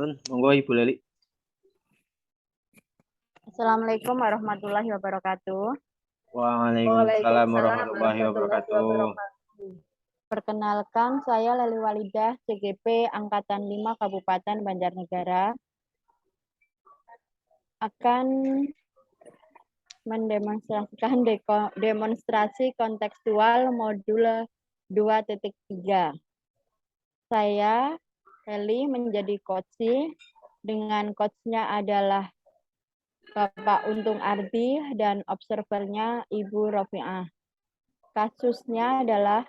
Bun, monggo Ibu Leli. Assalamualaikum warahmatullahi wabarakatuh. Waalaikumsalam warahmatullahi wabarakatuh. Perkenalkan, saya Leli Walidah, CGP Angkatan 5 Kabupaten Banjarnegara, akan mendemonstrasikan demonstrasi kontekstual modul 2.3. Saya, Leli, menjadi coach, dengan coachnya adalah Bapak Untung Ardi dan observernya Ibu Rofiah. Kasusnya adalah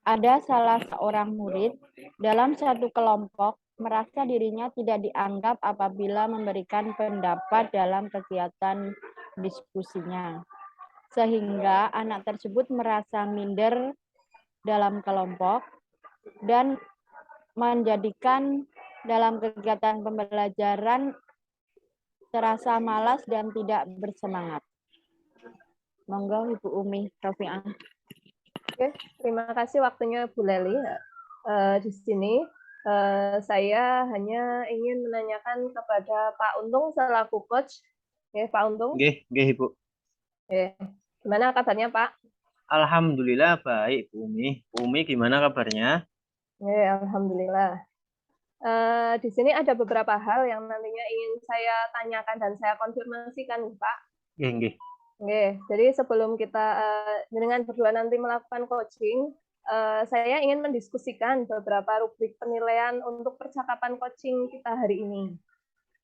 ada salah seorang murid dalam satu kelompok merasa dirinya tidak dianggap apabila memberikan pendapat dalam kegiatan diskusinya. Sehingga anak tersebut merasa minder dalam kelompok dan menjadikan dalam kegiatan pembelajaran terasa malas dan tidak bersemangat. Monggo Ibu Umi Rofiah. Oke, terima kasih waktunya Bu Leli. Di sini saya hanya ingin menanyakan kepada Pak Untung selaku coach. Ya, Pak Untung. Nggih, Ibu. Gimana kabarnya, Pak? Alhamdulillah baik, Bu Umi. Bu Umi gimana kabarnya? Ya, alhamdulillah. Di sini ada beberapa hal yang nantinya ingin saya tanyakan dan saya konfirmasikan, Pak. Nggih. Oke, jadi sebelum kita dengan berdua nanti melakukan coaching, saya ingin mendiskusikan beberapa rubrik penilaian untuk percakapan coaching kita hari ini.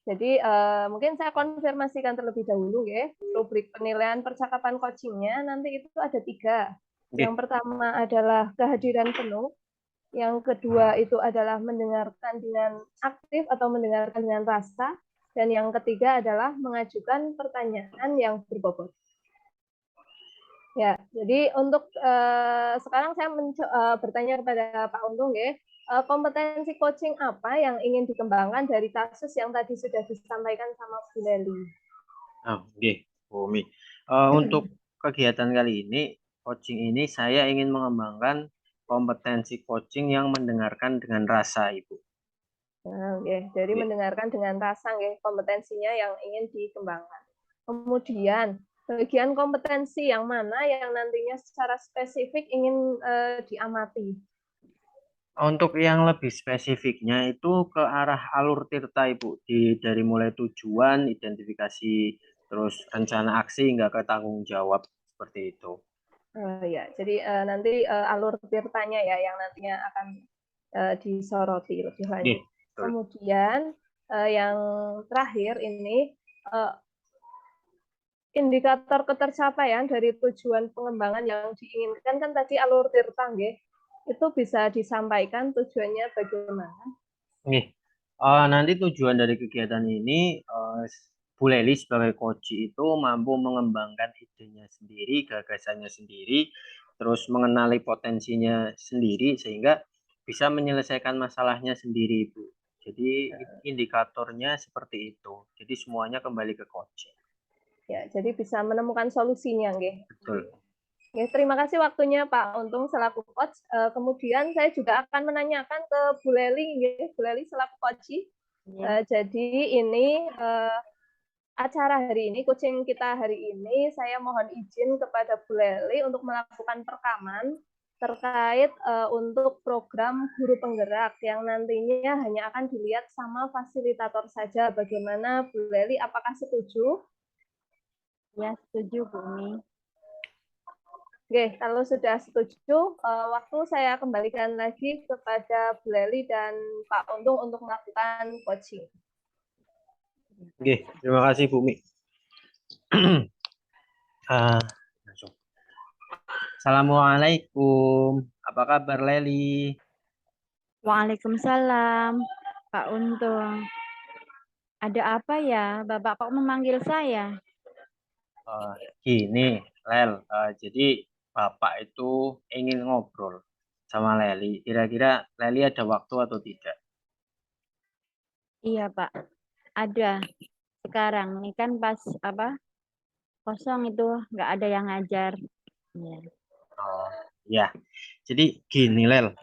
Jadi mungkin saya konfirmasikan terlebih dahulu, ya. Rubrik penilaian percakapan coachingnya nanti itu ada 3. Yang pertama adalah kehadiran penuh. Yang kedua itu adalah mendengarkan dengan aktif atau mendengarkan dengan rasa. Dan yang ketiga adalah mengajukan pertanyaan yang berbobot. Ya, jadi untuk sekarang saya bertanya kepada Pak Untung, ya, kompetensi coaching apa yang ingin dikembangkan dari kasus yang tadi sudah disampaikan sama Bu Leli? Bu Umi. Untuk kegiatan kali ini, coaching ini saya ingin mengembangkan kompetensi coaching yang mendengarkan dengan rasa, Ibu. Jadi mendengarkan dengan rasa, kompetensinya yang ingin dikembangkan. Kemudian bagian kompetensi yang mana yang nantinya secara spesifik ingin diamati? Untuk yang lebih spesifiknya itu ke arah alur tirta, Ibu. Dari mulai tujuan, identifikasi, terus rencana aksi hingga ke tanggung jawab, seperti itu. Ya, jadi nanti alur tirtanya ya yang nantinya akan disoroti lebih lanjut. Kemudian yang terakhir ini indikator ketercapaian dari tujuan pengembangan yang diinginkan kan tadi alur tirta, itu bisa disampaikan tujuannya bagaimana? Nanti tujuan dari kegiatan ini Bu Leli sebagai coach itu mampu mengembangkan idenya sendiri, gagasannya sendiri, terus mengenali potensinya sendiri sehingga bisa menyelesaikan masalahnya sendiri, Bu. Jadi indikatornya seperti itu. Jadi semuanya kembali ke coach. Ya, jadi bisa menemukan solusinya, Betul. Terima kasih waktunya Pak Untung selaku coach. Kemudian saya juga akan menanyakan ke Bu Leli, Bu Leli selaku coach. Jadi ini acara hari ini, coaching kita hari ini, saya mohon izin kepada Bu Leli untuk melakukan perekaman terkait untuk program guru penggerak yang nantinya hanya akan dilihat sama fasilitator saja. Bagaimana Bu Leli, apakah setuju? Ya, setuju Bu Umi. Oke, kalau sudah setuju, waktu saya kembalikan lagi kepada Bu Leli dan Pak Untung untuk melakukan coaching. Oke, terima kasih Bu Mi. Assalamualaikum. Apa kabar Leli? Waalaikumsalam, Pak Untung. Ada apa ya? Bapak kok memanggil saya? Gini, Lel. Jadi Bapak itu ingin ngobrol sama Leli. Kira-kira Leli ada waktu atau tidak? Iya, Pak. Ada. Sekarang ini kan pas kosong itu nggak ada yang ngajar. Ya. Ya. Jadi gini, Lel.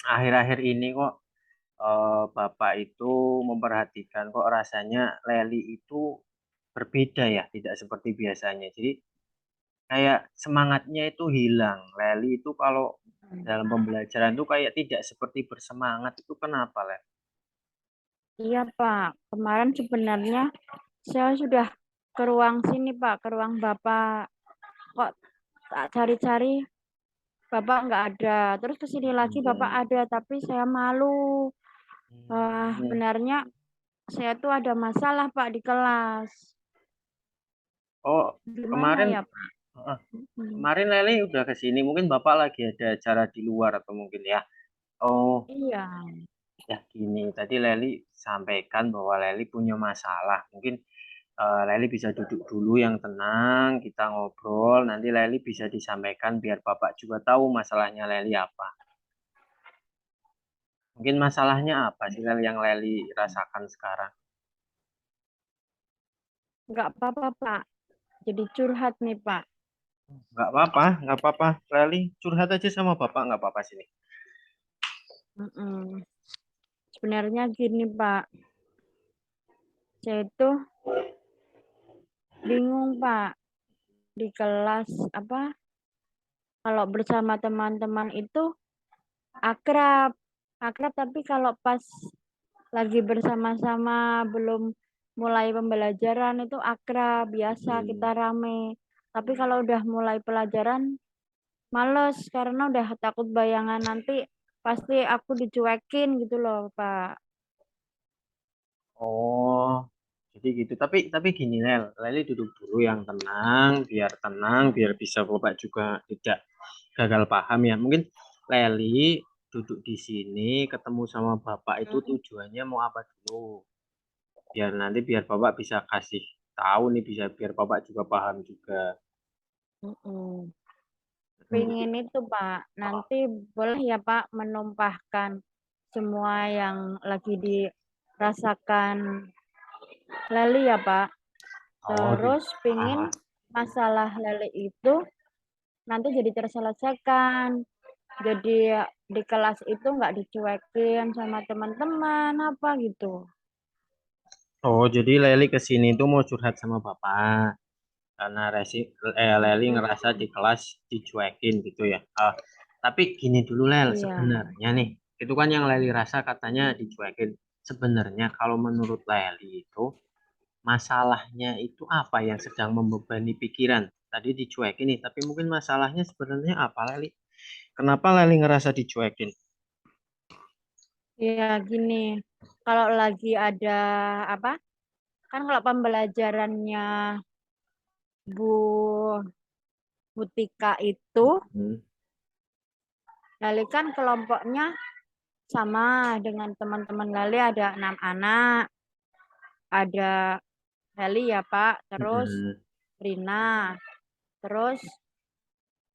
Akhir-akhir ini kok Bapak itu memperhatikan kok rasanya Leli itu berbeda ya, tidak seperti biasanya. Jadi kayak semangatnya itu hilang. Leli itu kalau dalam pembelajaran tuh kayak tidak seperti bersemangat. Itu kenapa, Le? Iya, Pak. Kemarin sebenarnya saya sudah ke ruang sini, Pak, ke ruang Bapak. Kok tak cari-cari, Bapak nggak ada. Terus ke sini lagi, Bapak Hmm. ada, tapi saya malu. Wah, Hmm. benarnya saya tuh ada masalah, Pak, di kelas. Oh, Gimana kemarin ya, Pak? Heeh. Hmm. Kemarin Leli udah ke sini. Mungkin Bapak lagi ada acara di luar atau mungkin ya. Oh, Iya. ya gini. Tadi Leli sampaikan bahwa Leli punya masalah. Mungkin Leli bisa duduk dulu yang tenang, kita ngobrol. Nanti Leli bisa disampaikan biar Bapak juga tahu masalahnya Leli apa. Mungkin masalahnya apa sih Leli yang Leli rasakan sekarang? Nggak apa-apa, Pak. Jadi curhat nih, Pak. Nggak apa-apa. Leli curhat aja sama Bapak, nggak apa-apa sini. Mm-mm. Sebenarnya gini, Pak. Saya itu bingung, Pak. Di kelas, apa, kalau bersama teman-teman itu akrab. Akrab, tapi kalau pas lagi bersama-sama, belum mulai pembelajaran itu akrab, biasa Hmm. kita rame. Tapi kalau udah mulai pelajaran, males karena udah takut bayangan nanti pasti aku dicuekin gitu loh, Pak. Oh, jadi gitu. Tapi gini Lel, Leli duduk dulu yang tenang, biar bisa Bapak juga tidak gagal paham ya. Mungkin Leli duduk di sini ketemu sama Bapak itu tujuannya mau apa dulu? Biar Bapak bisa kasih tahu nih, bisa biar Bapak juga paham juga. Mm-mm. Jadi, Pengen itu, Pak. Nanti boleh ya, Pak, menumpahkan semua yang lagi dirasakan Leli ya, Pak. oh gitu. Terus pengen Ah, masalah Leli itu nanti jadi terselesaikan. Jadi di kelas itu nggak dicuekin sama teman-teman apa gitu. oh, jadi Leli ke sini tuh mau curhat sama Bapak. Karena Leli Mm-mm. ngerasa di kelas dicuekin gitu ya. Tapi gini dulu Lel, Iya. sebenarnya nih, itu kan yang Leli rasa katanya dicuekin. Sebenarnya kalau menurut Leli itu masalahnya itu apa yang sedang membebani pikiran? Tadi dicuekin nih, tapi mungkin masalahnya sebenarnya apa Leli? Kenapa Leli ngerasa dicuekin? Ya gini, kalau lagi ada apa? Kan kalau pembelajarannya Bu Butika itu, Hmm. Lali kan kelompoknya sama dengan teman-teman Lali ada 6 anak, ada Lali ya Pak, terus Hmm. Rina, terus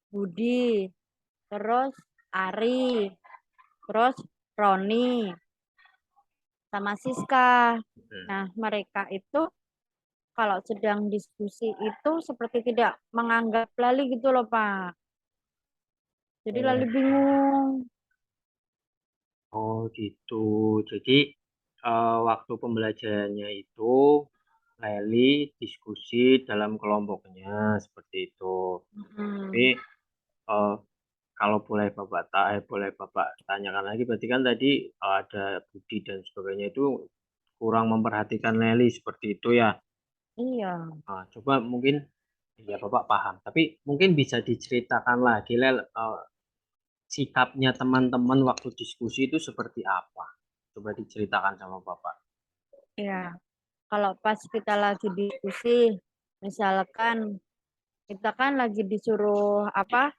Budi, terus Ari, terus Roni, sama Siska. Hmm. Nah, mereka itu kalau sedang diskusi itu seperti tidak menganggap Lali gitu loh Pak. Jadi Lali Oh, bingung. oh gitu. Jadi waktu pembelajarannya itu Leli diskusi dalam kelompoknya seperti itu. Tapi Hmm, eh, kalau boleh Bapak tanyakan lagi, berarti kan tadi ada Budi dan sebagainya itu kurang memperhatikan Leli seperti itu ya. iya. Coba mungkin ya Bapak paham, tapi mungkin bisa diceritakan lagi Lel, sikapnya teman-teman waktu diskusi itu seperti apa? Coba diceritakan sama Bapak. Iya, kalau pas kita lagi diskusi, misalkan kita kan lagi disuruh apa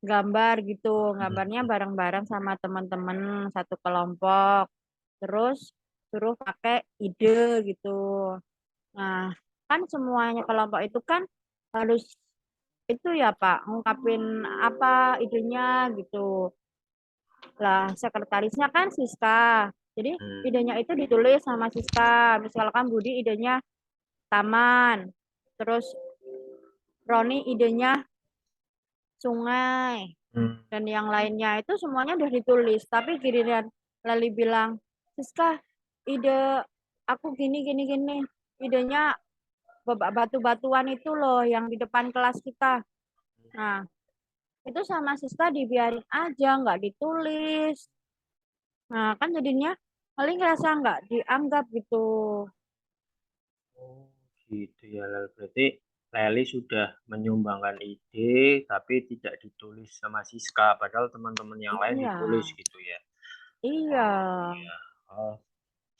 gambar gitu, gambarnya Hmm. bareng-bareng sama teman-teman satu kelompok, terus suruh pakai ide gitu. Nah, kan semuanya kelompok itu kan harus itu ya Pak, ngungkapin apa idenya gitu. Lah, sekretarisnya kan Siska. Jadi Hmm. idenya itu ditulis sama Siska. Misalkan Budi idenya taman. Terus Roni idenya sungai. Hmm. Dan yang lainnya itu semuanya udah ditulis. Tapi giliran Lali bilang, Siska, ide aku gini, gini, gini. Idenya batu-batuan itu loh yang di depan kelas kita. Nah, itu sama Siska dibiarin aja, nggak ditulis. Nah, kan jadinya paling ngerasa nggak dianggap gitu. Oh, gitu ya, Lel. Berarti Leli sudah menyumbangkan ide, tapi tidak ditulis sama Siska, padahal teman-teman yang lain Iya, ditulis gitu ya. iya. Oh, iya. Oh,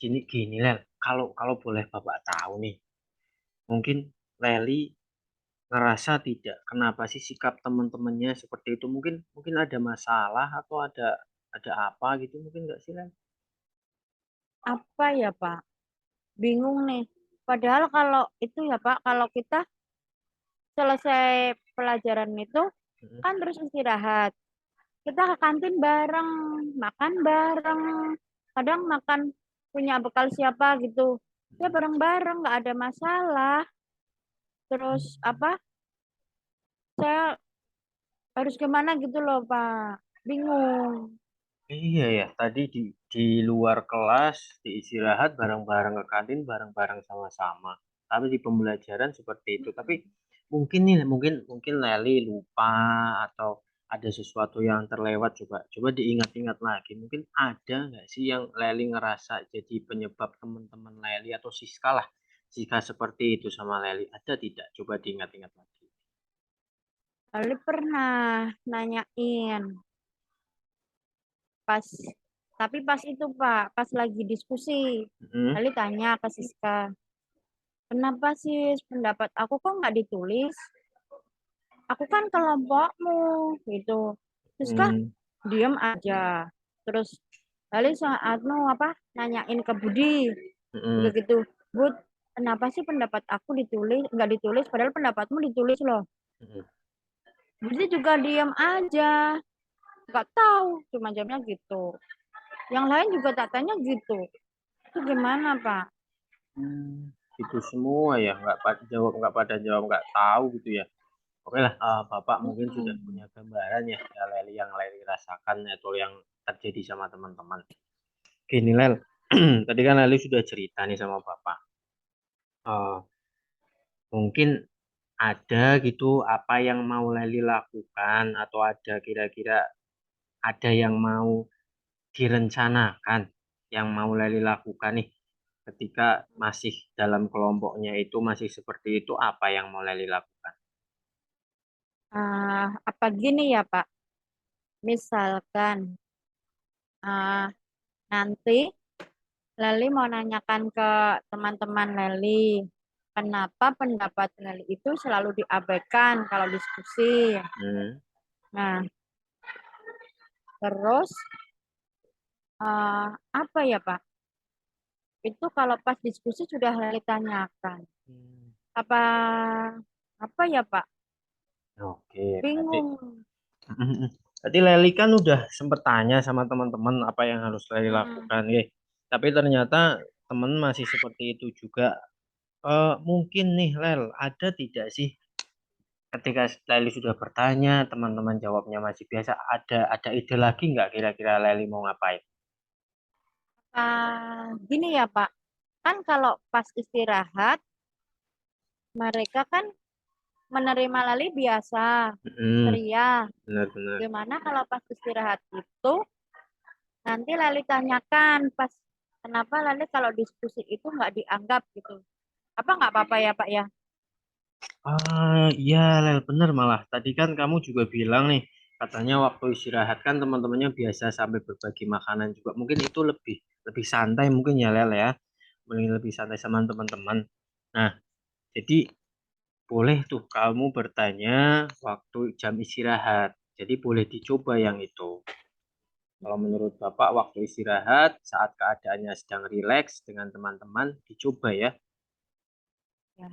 gini gini, Lel. Kalau kalau boleh Bapak tahu nih, mungkin Leli ngerasa tidak, kenapa sih sikap teman-temannya seperti itu? Mungkin mungkin ada masalah atau ada apa gitu, mungkin nggak sih, Lel? Apa ya, Pak? Bingung nih. Padahal kalau itu ya, Pak, kalau kita selesai pelajaran itu Mm-mm. kan terus istirahat. Kita ke kantin bareng, makan bareng. Kadang makan punya bekal siapa gitu. Ya Mm-mm. bareng-bareng, nggak ada masalah. Terus apa? Saya harus gimana gitu loh, Pak. Bingung. Iya ya, tadi di luar kelas, di istirahat bareng-bareng ke kantin, bareng-bareng sama-sama. Tapi di pembelajaran seperti itu. Tapi mungkin nih, mungkin mungkin Leli lupa atau ada sesuatu yang terlewat. Coba diingat-ingat lagi. Mungkin ada nggak sih yang Leli ngerasa jadi penyebab teman-teman Leli atau Siska lah, Siska seperti itu sama Leli. Ada tidak? Coba diingat-ingat lagi. Lalu pernah nanyain pas, tapi pas itu Pak, pas lagi diskusi. Mm-mm. Lalu tanya ke Siska, kenapa sih pendapat aku kok nggak ditulis? Aku kan kelompokmu gitu. Siska Hmm. diem aja. Terus lalu saat mau apa nanyain ke Budi juga Mm-mm. gitu. Bud, kenapa sih pendapat aku ditulis nggak ditulis padahal pendapatmu ditulis loh. Mm-mm. Budi juga diem aja, nggak tahu, cuma jawabnya gitu. Yang lain juga tak tanya gitu. Itu gimana, Pak? Itu semua ya, nggak pada jawab, nggak tahu gitu ya. Oke lah, Bapak mungkin sudah Hmm. punya gambaran ya, ya Leli, yang Leli rasakan atau yang terjadi sama teman-teman. Gini Lel, tadi kan Leli sudah cerita nih sama Bapak. Eh, Mungkin ada gitu apa yang mau Leli lakukan atau ada kira-kira ada yang mau direncanakan yang mau Leli lakukan nih ketika masih dalam kelompoknya itu masih seperti itu, apa yang mau Leli lakukan? Apa gini ya, Pak? Misalkan nanti Leli mau nanyakan ke teman-teman Leli, kenapa pendapat Leli itu selalu diabaikan kalau diskusi. Hmm. Nah, terus apa ya, Pak? Itu kalau pas diskusi sudah Leli tanyakan. Hmm. Apa apa ya, Pak? Oke, berarti Bingung. Tadi Leli kan udah sempet tanya sama teman-teman apa yang harus Leli Hmm. lakukan, ya. Tapi ternyata teman masih seperti itu juga. Mungkin nih Lel, ada tidak sih ketika Leli sudah bertanya, teman-teman jawabnya masih biasa, ada ide lagi nggak kira-kira Leli mau ngapain? Gini ya, Pak. Kan kalau pas istirahat, mereka kan menerima Lali biasa, Hmm, ceria. benar-benar. Gimana kalau pas istirahat itu, nanti Lali tanyakan pas kenapa Lali kalau diskusi itu nggak dianggap gitu. Apa nggak apa-apa ya, Pak ya? Iya Lel, bener malah. Tadi kan kamu juga bilang nih, katanya waktu istirahat kan teman-temannya biasa sampai berbagi makanan juga. Mungkin itu lebih lebih santai mungkin ya Lel ya. Mungkin lebih santai sama teman-teman. Nah, jadi boleh tuh kamu bertanya waktu jam istirahat. Jadi boleh dicoba yang itu. Kalau menurut Bapak waktu istirahat saat keadaannya sedang rileks dengan teman-teman dicoba ya. Ya,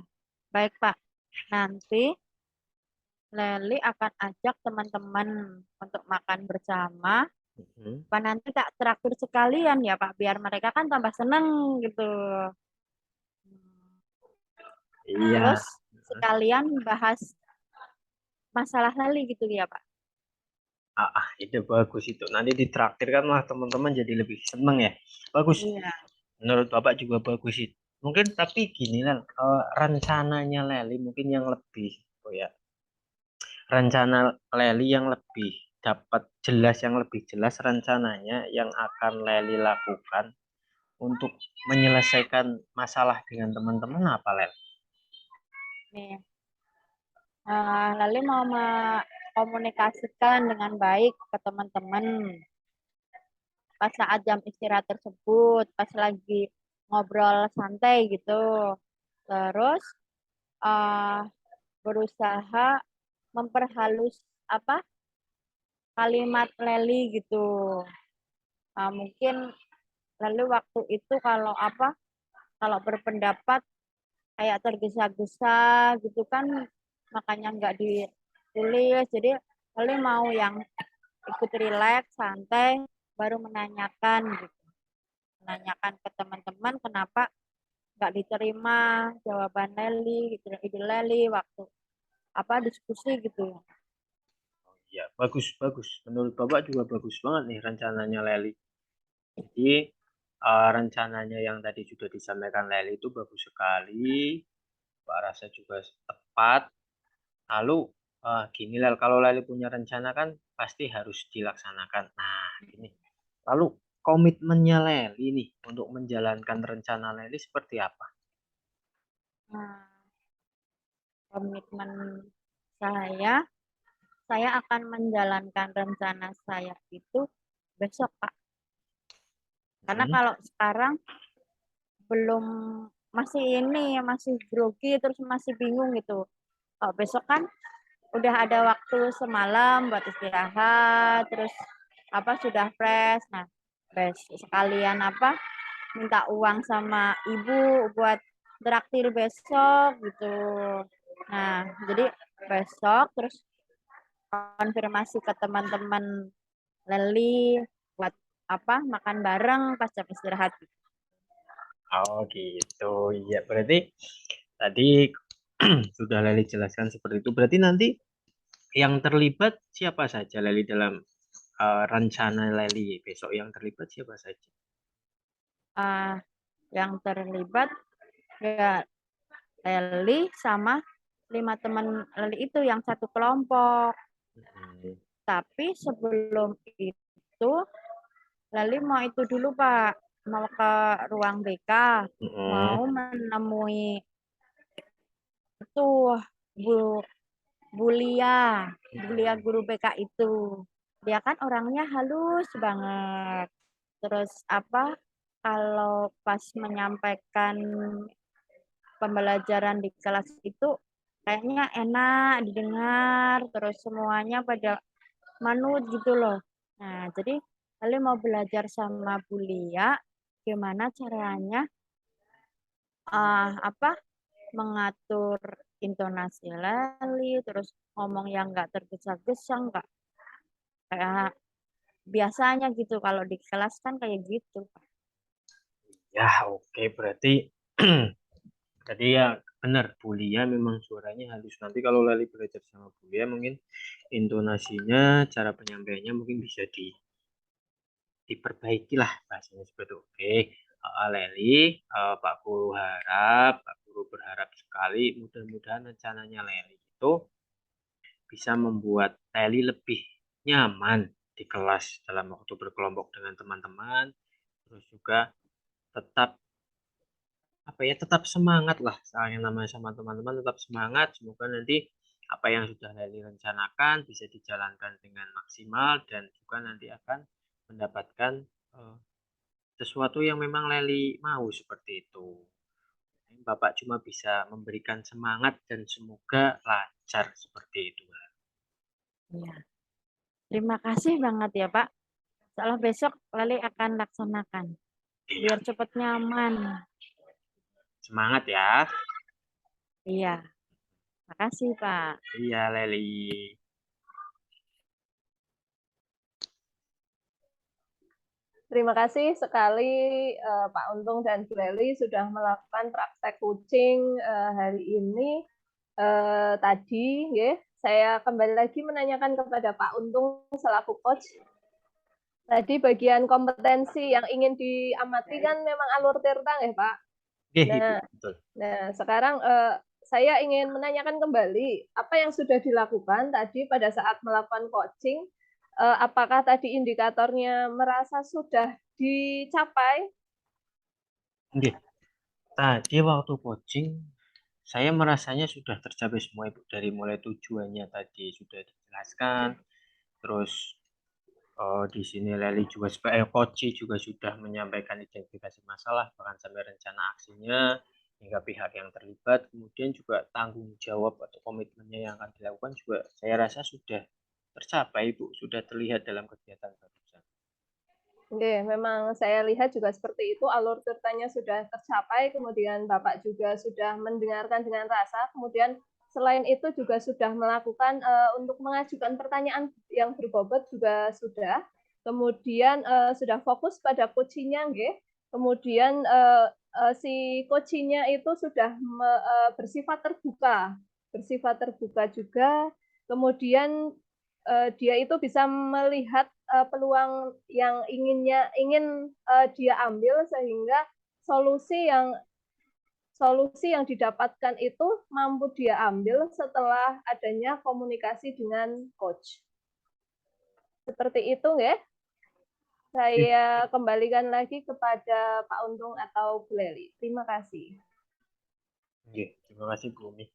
baik Pak. Nanti Leli akan ajak teman-teman untuk makan bersama. Mhm. Pak nanti tak traktir sekalian ya Pak, biar mereka kan tambah seneng gitu. Iya. Terus sekalian bahas masalah Leli gitu ya Pak. Ide bagus itu. Nanti ditraktir kan malah teman-teman jadi lebih seneng ya. Bagus. Iya. Menurut Bapak juga bagus itu. Mungkin tapi gini lah, rencananya Leli mungkin yang lebih, oh ya, rencana Leli yang lebih dapat jelas, yang lebih jelas rencananya yang akan Leli lakukan untuk menyelesaikan masalah dengan teman-teman apa, Leli? Nih, lalu mau mengkomunikasikan dengan baik ke teman-teman pas saat jam istirahat tersebut, pas lagi ngobrol santai gitu. Terus eh, berusaha memperhalus apa kalimat Leli gitu. Mungkin lalu waktu itu kalau berpendapat kayak tergesa-gesa gitu kan, makanya nggak ditulis. Jadi lalu mau yang ikut rileks, santai, baru menanyakan gitu. Menanyakan ke teman-teman kenapa nggak diterima jawaban Leli, gitu, ide Leli waktu diskusi gitu. Ya, bagus, bagus. Menurut Bapak juga bagus banget nih rencananya Leli. Jadi, rencananya yang tadi sudah disampaikan Leli itu bagus sekali. Pak rasa juga tepat. Lalu, gini Lel, kalau Leli punya rencana kan pasti harus dilaksanakan. Nah, gini. Lalu, komitmennya Leli nih untuk menjalankan rencana Leli seperti apa? Nah, komitmen saya akan menjalankan rencana saya itu besok, Pak. Karena Hmm. kalau sekarang belum masih grogi terus masih bingung gitu. Kalau besok kan udah ada waktu semalam buat istirahat, terus sudah fresh. Nah, sekalian minta uang sama ibu buat traktir besok gitu. Nah, jadi besok terus konfirmasi ke teman-teman Leli buat makan bareng pas jam istirahat. Oh gitu, iya berarti tadi sudah Leli jelaskan seperti itu. Berarti nanti yang terlibat siapa saja Leli dalam rencana Leli besok yang terlibat siapa saja? Uh, yang terlibat ya Leli sama 5 teman Leli itu yang satu kelompok. Hmm. Tapi sebelum itu Leli mau itu dulu Pak, mau ke ruang BK, mau Hmm. menemui itu Bu Bulia, guru BK itu. Dia kan orangnya halus banget. Terus kalau pas menyampaikan pembelajaran di kelas itu kayaknya enak didengar, terus semuanya pada manut gitu loh. Nah, jadi kalian mau belajar sama Bulia gimana caranya mengatur intonasi Leli, terus ngomong yang nggak tergesa-gesa, nggak kayak biasanya gitu. Kalau di kelas kan kayak gitu. Ya, oke berarti tadi ya benar Bulia memang suaranya halus. Nanti kalau Leli belajar sama Bulia mungkin intonasinya, cara penyampaiannya mungkin bisa diperbaiki lah bahasanya seperti itu. Oke, Leli, Pak Guru berharap sekali mudah-mudahan rencananya Leli itu bisa membuat Leli lebih nyaman di kelas dalam waktu berkelompok dengan teman-teman, terus juga tetap tetap semangat lah, soalnya namanya sama teman-teman tetap semangat. Semoga nanti apa yang sudah Leli rencanakan bisa dijalankan dengan maksimal dan juga nanti akan mendapatkan eh, sesuatu yang memang Leli mau seperti itu. Bapak cuma bisa memberikan semangat dan semoga lancar seperti itu. Ya. Terima kasih banget ya Pak. Soalnya besok Leli akan laksanakan. Iya, Biar cepat nyaman. semangat ya. Iya, makasih Pak. Iya, Leli. Terima kasih sekali Pak Untung dan Bu Leli sudah melakukan praktek coaching hari ini. Tadi ya, saya kembali lagi menanyakan kepada Pak Untung selaku coach. Tadi bagian kompetensi yang ingin diamati kan memang alur tirta ya Pak. Nah, sekarang saya ingin menanyakan kembali apa yang sudah dilakukan tadi pada saat melakukan coaching. Apakah tadi indikatornya merasa sudah dicapai? Tadi waktu coaching saya merasanya sudah tercapai semua Ibu, dari mulai tujuannya tadi sudah dijelaskan, terus di sini Leli juga sebagai coach juga sudah menyampaikan identifikasi masalah, bahkan sampai rencana aksinya hingga pihak yang terlibat, kemudian juga tanggung jawab atau komitmennya yang akan dilakukan juga saya rasa sudah tercapai Bu, sudah terlihat dalam kegiatan barusan. Oke, memang saya lihat juga seperti itu, alur tirtanya sudah tercapai, kemudian Bapak juga sudah mendengarkan dengan rasa, kemudian selain itu juga sudah melakukan untuk mengajukan pertanyaan yang berbobot juga sudah, kemudian sudah fokus pada coachingnya, kemudian si coachingnya itu sudah bersifat terbuka juga, kemudian dia itu bisa melihat peluang yang ingin dia ambil sehingga solusi yang didapatkan itu mampu dia ambil setelah adanya komunikasi dengan coach. Seperti itu, nggih. Saya kembalikan lagi kepada Pak Untung atau Bu Leli. Terima kasih. Oke, terima kasih Bu Umi.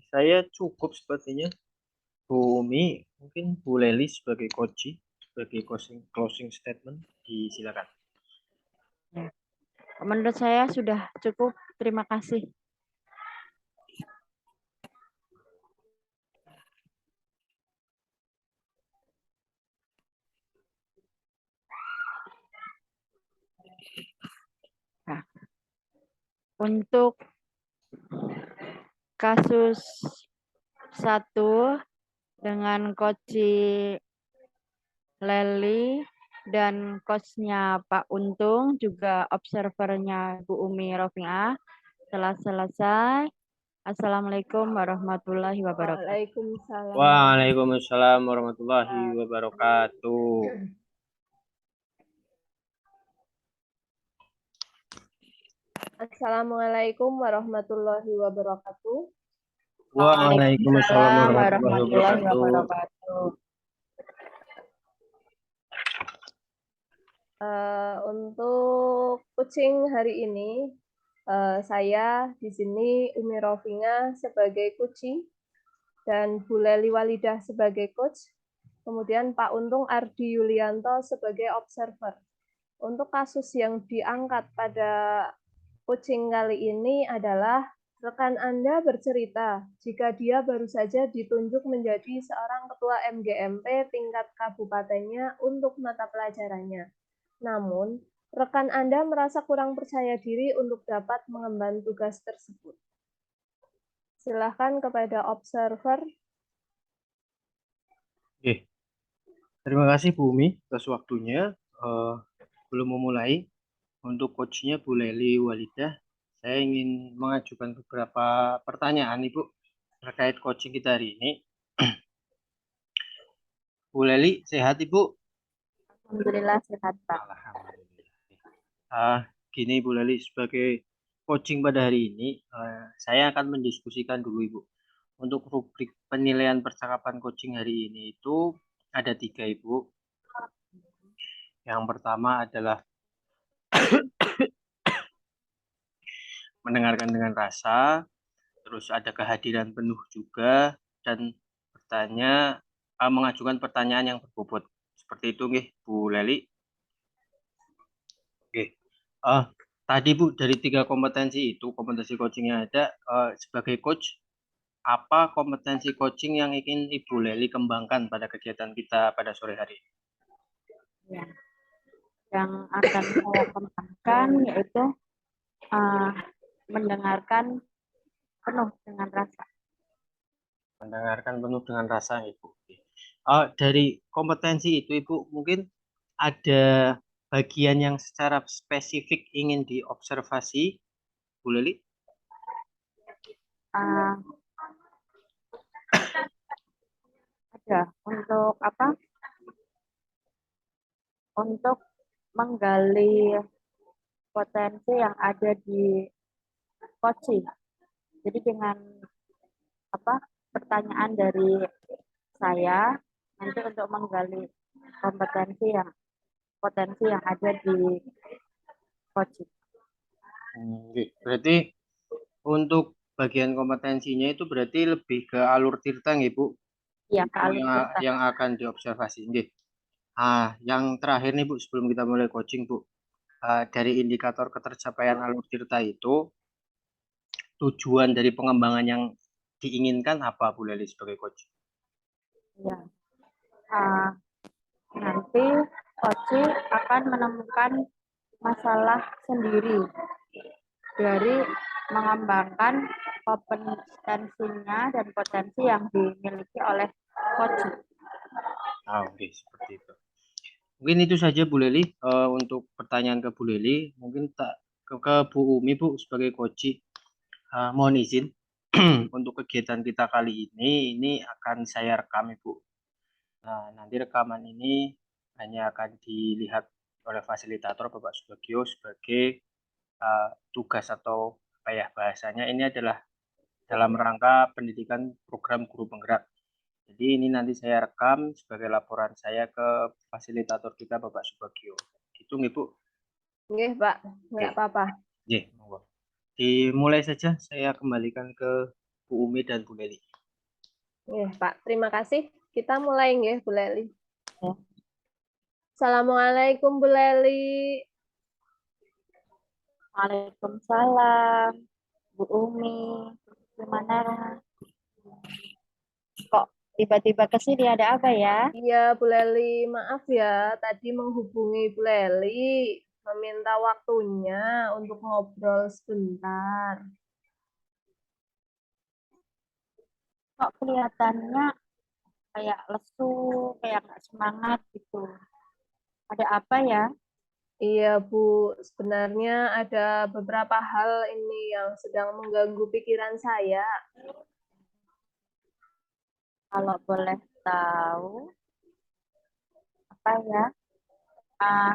Saya cukup sepertinya. Bu Umi, mungkin Bu Leli sebagai coach, sebagai closing statement, disilakan. Menurut saya sudah cukup. Terima kasih. Nah, untuk kasus 1 dengan Coach Leli dan coachnya Pak Untung, juga observernya Bu Umi Rofiah telah selesai. Assalamualaikum warahmatullahi wabarakatuh. Waalaikumsalam. Waalaikumsalam warahmatullahi wabarakatuh. Assalamualaikum warahmatullahi wabarakatuh. Waalaikumsalam warahmatullahi wabarakatuh. Untuk coaching hari ini, saya di sini Umi Rofiah sebagai coaching dan Bu Leli Walidah sebagai coach, kemudian Pak Untung Ardi Yulianto sebagai observer. Untuk kasus yang diangkat pada coaching kali ini adalah rekan Anda bercerita jika dia baru saja ditunjuk menjadi seorang ketua MGMP tingkat kabupatennya untuk mata pelajarannya. Namun, rekan Anda merasa kurang percaya diri untuk dapat mengemban tugas tersebut. Silakan kepada observer. Oke. Terima kasih Bu Umi atas waktunya. Belum memulai, untuk coachnya Bu Leli Walidah, saya ingin mengajukan beberapa pertanyaan Ibu terkait coaching kita hari ini. Bu Leli, sehat Ibu? Alhamdulillah sehat Pak. Alhamdulillah. Gini Bu Leli, sebagai coaching pada hari ini, saya akan mendiskusikan dulu Ibu. Untuk rubrik penilaian percakapan coaching hari ini itu ada 3 Ibu. Yang pertama adalah mendengarkan dengan rasa, terus ada kehadiran penuh juga, dan mengajukan pertanyaan yang berbobot. Seperti itu nggih Bu Leli. Oke. Tadi Bu, dari 3 kompetensi itu, kompetensi coaching yang ada, sebagai coach, apa kompetensi coaching yang ingin Ibu Leli kembangkan pada kegiatan kita pada sore hari ini? Ya. Yang akan saya kembangkan yaitu mendengarkan penuh dengan rasa. Mendengarkan penuh dengan rasa Ibu. Dari kompetensi itu Ibu, mungkin ada bagian yang secara spesifik ingin diobservasi Bu Leli? Ah, ada untuk apa? Untuk menggali potensi yang ada di coaching. Jadi dengan apa pertanyaan dari saya nanti untuk menggali potensi yang ada di coaching. Oke. Berarti untuk bagian kompetensinya itu berarti lebih ke alur tirta nggih, Bu, Iya, kalau kita yang akan diobservasi. Nggih. Yang terakhir nih, Bu, sebelum kita mulai coaching, Bu. Dari indikator ketercapaian alur tirta itu, tujuan dari pengembangan yang diinginkan apa, Bu Leli, sebagai coach? ya, ah, nanti coaching akan menemukan masalah sendiri dari mengembangkan kompetensinya dan potensi yang dimiliki oleh coaching. Oke, seperti itu. Mungkin itu saja, Bu Leli. Untuk pertanyaan ke Bu Leli, mungkin ke Bu Umi, Bu, sebagai coach. Mohon izin untuk kegiatan kita kali ini akan saya rekam, Ibu. Nah, nanti rekaman ini hanya akan dilihat oleh fasilitator Bapak Subagio sebagai tugas atau apa ya bahasanya, ini adalah dalam rangka pendidikan program guru penggerak. Jadi ini nanti saya rekam sebagai laporan saya ke fasilitator kita Bapak Subagio. Gitu nih, Bu. Nggih, Pak. Nggak apa-apa. Nggih, monggo. Dimulai saja, saya kembalikan ke Bu Umi dan Bu Leli. Nggih, Pak. Terima kasih. Kita mulai nggih, Bu Leli. Ya. Assalamualaikum, Bu Leli. Waalaikumsalam, Bu Umi. Gimana? Kok tiba-tiba ke sini ada apa ya? Iya, Bu Leli. Maaf ya, tadi menghubungi Bu Leli, meminta waktunya untuk ngobrol sebentar. Kok kelihatannya kayak lesu, kayak nggak semangat gitu. Ada apa ya? Iya, Bu. Sebenarnya ada beberapa hal ini yang sedang mengganggu pikiran saya. Kalau boleh tahu, apa ya?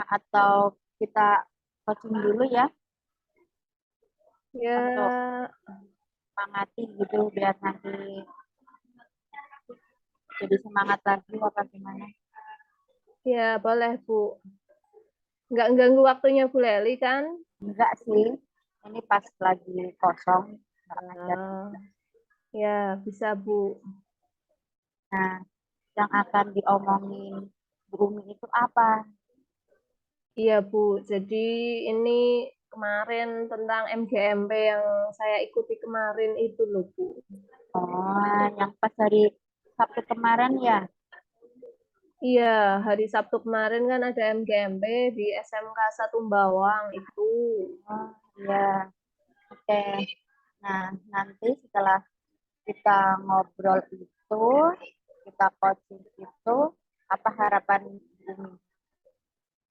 Atau kita coaching dulu ya, Ya, untuk semangati gitu, biar nanti jadi semangat lagi apa gimana? ya boleh, Bu. Nggak ganggu waktunya Bu Leli kan? Enggak sih, ini pas lagi kosong. Nggak ngajar. Ya, bisa Bu. Nah, yang akan diomongin Bu Umi itu apa? Iya Bu, jadi ini kemarin tentang MGMP yang saya ikuti kemarin itu loh Bu. Oh, yang pas hari Sabtu kemarin ya? Iya, hari Sabtu kemarin kan ada MGMP di SMK Satumbawang itu. Oh, iya. Oke. Nah, nanti setelah kita ngobrol itu, kita coaching itu, apa harapan Bu Umi?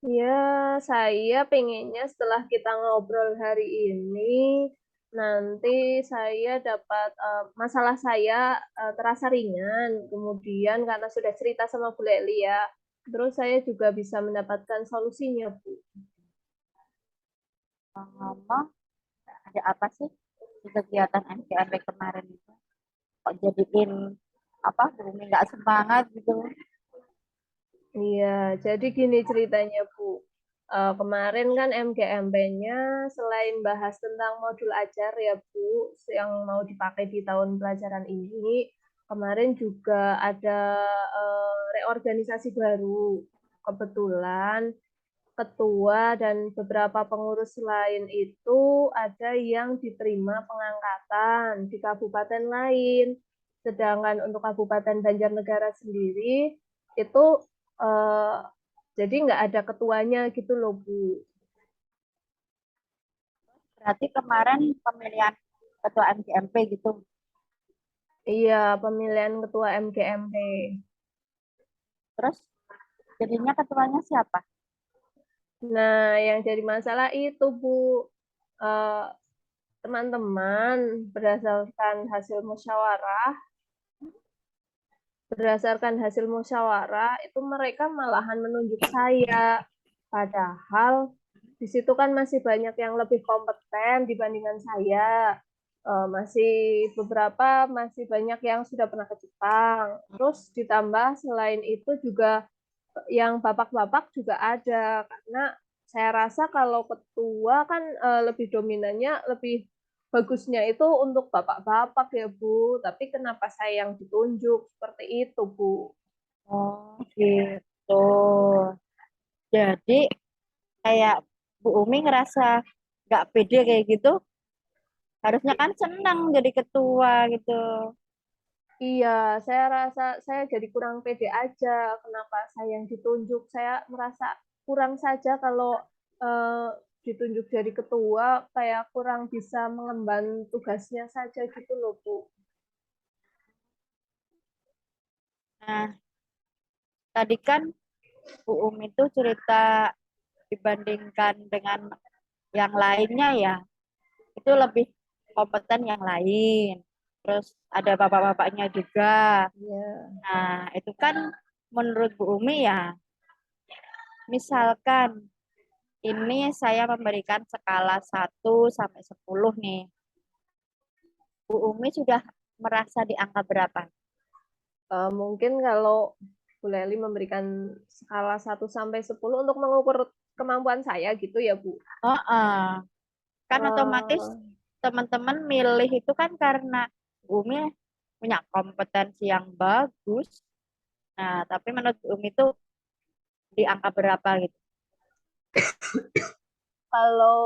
Ya, saya pengennya setelah kita ngobrol hari ini, nanti saya dapat masalah saya terasa ringan. Kemudian karena sudah cerita sama Bu Leli ya, terus saya juga bisa mendapatkan solusinya, Bu. Ngomong, ada apa sih di kegiatan MGMP kemarin itu? Kok jadiin apa Bu Umi nggak semangat gitu? Iya, jadi gini ceritanya, Bu. Kemarin kan MGMP-nya selain bahas tentang modul ajar ya, Bu, yang mau dipakai di tahun pelajaran ini, kemarin juga ada reorganisasi baru. Kebetulan ketua dan beberapa pengurus lain itu ada yang diterima pengangkatan di kabupaten lain. Sedangkan untuk Kabupaten Banjarnegara sendiri itu jadi nggak ada ketuanya gitu loh, Bu. Berarti kemarin pemilihan ketua MGMP gitu. Iya, pemilihan ketua MGMP. Terus jadinya ketuanya siapa? Nah, yang jadi masalah itu, Bu. Eh, teman-teman, berdasarkan hasil musyawarah itu mereka malahan menunjuk saya. Padahal di situ kan masih banyak yang lebih kompeten dibandingkan saya. Masih banyak yang sudah pernah ke Jepang. Terus ditambah selain itu juga yang bapak-bapak juga ada, karena saya rasa kalau ketua kan lebih dominannya, lebih bagusnya itu untuk bapak-bapak ya Bu, tapi kenapa saya yang ditunjuk seperti itu Bu? Oh, gitu. Jadi kayak Bu Umi ngerasa nggak pede kayak gitu, harusnya kan senang jadi ketua gitu. Iya, saya rasa saya jadi kurang pede aja. Kenapa saya yang ditunjuk? Saya merasa kurang saja kalau eh, ditunjuk jadi ketua, kayak kurang bisa mengemban tugasnya saja gitu loh, Bu. Nah, tadi kan Bu Umi itu cerita dibandingkan dengan yang lainnya ya, itu lebih kompeten yang lain. Terus ada bapak-bapaknya juga. Iya. Nah, itu kan menurut Bu Umi ya, misalkan ini saya memberikan skala 1 sampai 10 nih. Bu Umi sudah merasa di angka berapa? Mungkin kalau Bu Leli memberikan skala 1 sampai 10 untuk mengukur kemampuan saya gitu ya, Bu. Oh, kan otomatis Eh, teman-teman milih itu kan karena Bu Umi punya kompetensi yang bagus. Nah, tapi menurut Bu Umi itu di angka berapa gitu? Kalau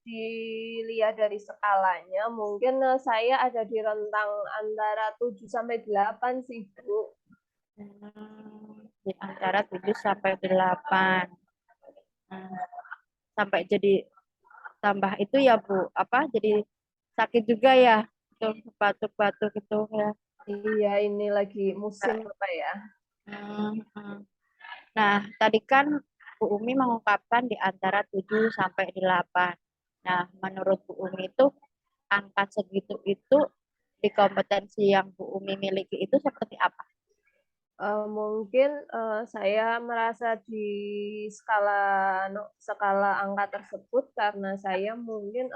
dilihat dari skalanya, mungkin saya ada di rentang antara 7 sampai 8 sih, Bu. Di antara 7 sampai 8. Hmm, sampai jadi tambah itu ya Bu, apa jadi sakit juga ya, tuh batuk-batuk gitu ya. Iya, ini lagi musim apa ya? Hmm, hmm. Nah, tadi kan Bu Umi mengungkapkan di antara 7 sampai 8. Nah, menurut Bu Umi itu angka segitu itu di kompetensi yang Bu Umi miliki itu seperti apa? Mungkin saya merasa di skala angka tersebut karena saya mungkin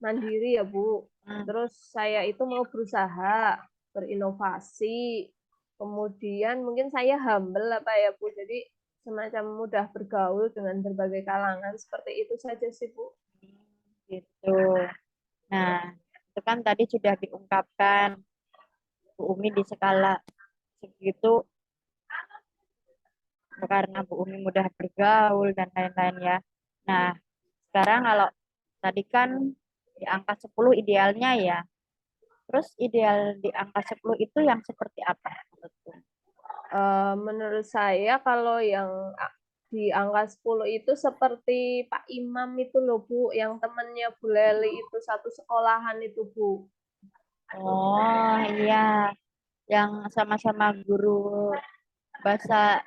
mandiri ya Bu. Hmm, Terus saya itu mau berusaha, berinovasi. Kemudian mungkin saya humble apa ya Bu. Jadi semacam mudah bergaul dengan berbagai kalangan. Seperti itu saja sih Bu. gitu. Nah, itu kan tadi sudah diungkapkan Bu Umi di skala segitu karena Bu Umi mudah bergaul dan lain-lain ya. Nah, sekarang kalau tadi kan di angka 10 idealnya ya. Terus ideal di angka 10 itu yang seperti apa menurutku? Menurut saya kalau yang di angka 10 itu seperti Pak Imam itu loh Bu, yang temannya Bu Leli itu satu sekolahan itu Bu. Oh iya, yang sama-sama guru bahasa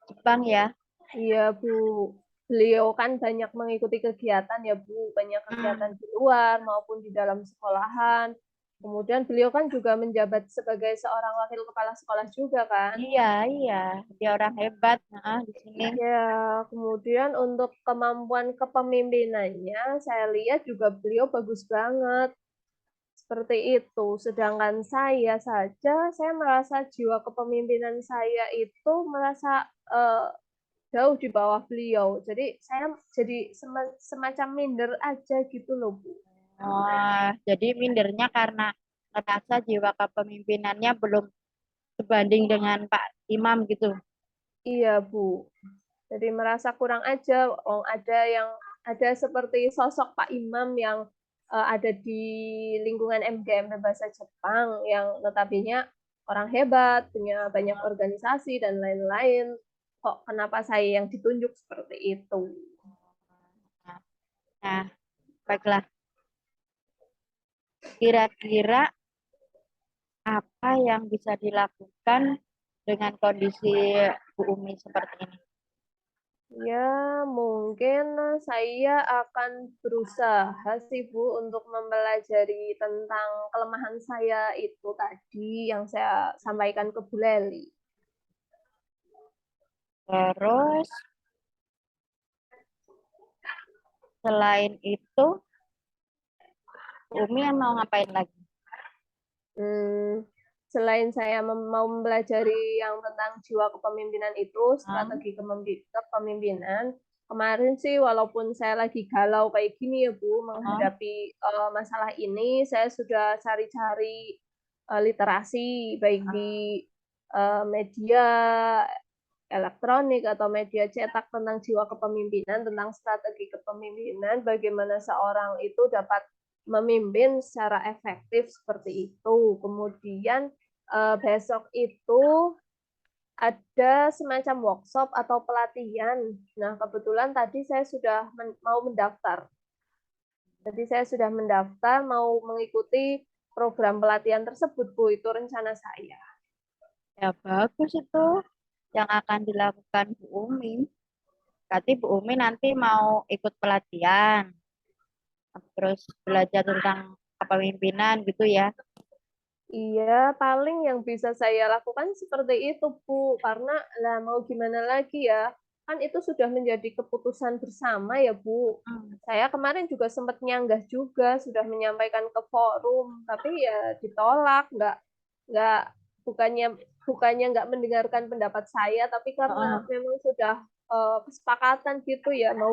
Jepang ya. Iya Bu, beliau kan banyak mengikuti kegiatan ya Bu, banyak kegiatan Hmm, di luar maupun di dalam sekolahan. Kemudian beliau kan juga menjabat sebagai seorang wakil kepala sekolah juga kan. iya, iya, dia orang hebat nah, di sini. Ya, kemudian untuk kemampuan kepemimpinannya, saya lihat juga beliau bagus banget. Seperti itu. Sedangkan saya saja, saya merasa jiwa kepemimpinan saya itu merasa jauh di bawah beliau. Jadi saya jadi semacam minder aja gitu loh, Bu. Oh, jadi mindernya karena merasa jiwa kepemimpinannya belum sebanding dengan Pak Imam gitu. Iya, Bu. Jadi merasa kurang aja. Oh, ada seperti sosok Pak Imam yang ada di lingkungan MGM Bahasa Jepang yang notabene orang hebat, punya banyak organisasi dan lain-lain. Kok kenapa saya yang ditunjuk seperti itu? Nah, baiklah. Kira-kira apa yang bisa dilakukan dengan kondisi Bu Umi seperti ini? Ya, mungkin saya akan berusaha sih Bu untuk mempelajari tentang kelemahan saya itu tadi yang saya sampaikan ke Bu Leli. Terus selain itu, Bu Umi yang mau ngapain lagi? Selain saya mau mempelajari yang tentang jiwa kepemimpinan itu, strategi kepemimpinan, kemarin sih walaupun saya lagi galau kayak gini ya Bu, menghadapi masalah ini, saya sudah cari-cari literasi, baik di media elektronik atau media cetak tentang jiwa kepemimpinan, tentang strategi kepemimpinan, bagaimana seorang itu dapat memimpin secara efektif seperti itu. Kemudian besok itu ada semacam workshop atau pelatihan. Nah, kebetulan tadi saya sudah mau mendaftar. Jadi saya sudah mendaftar mau mengikuti program pelatihan tersebut, Bu. Itu rencana saya. Ya bagus itu yang akan dilakukan Bu Umi. Berarti Bu Umi nanti mau ikut pelatihan, terus belajar tentang kepemimpinan gitu ya. Iya, paling yang bisa saya lakukan seperti itu, Bu. Karena lah mau gimana lagi ya, kan itu sudah menjadi keputusan bersama ya, Bu. Saya kemarin juga sempat nyanggah juga, sudah menyampaikan ke forum, tapi ya ditolak, nggak bukannya bukannya nggak mendengarkan pendapat saya, tapi karena memang sudah kesepakatan gitu ya, mau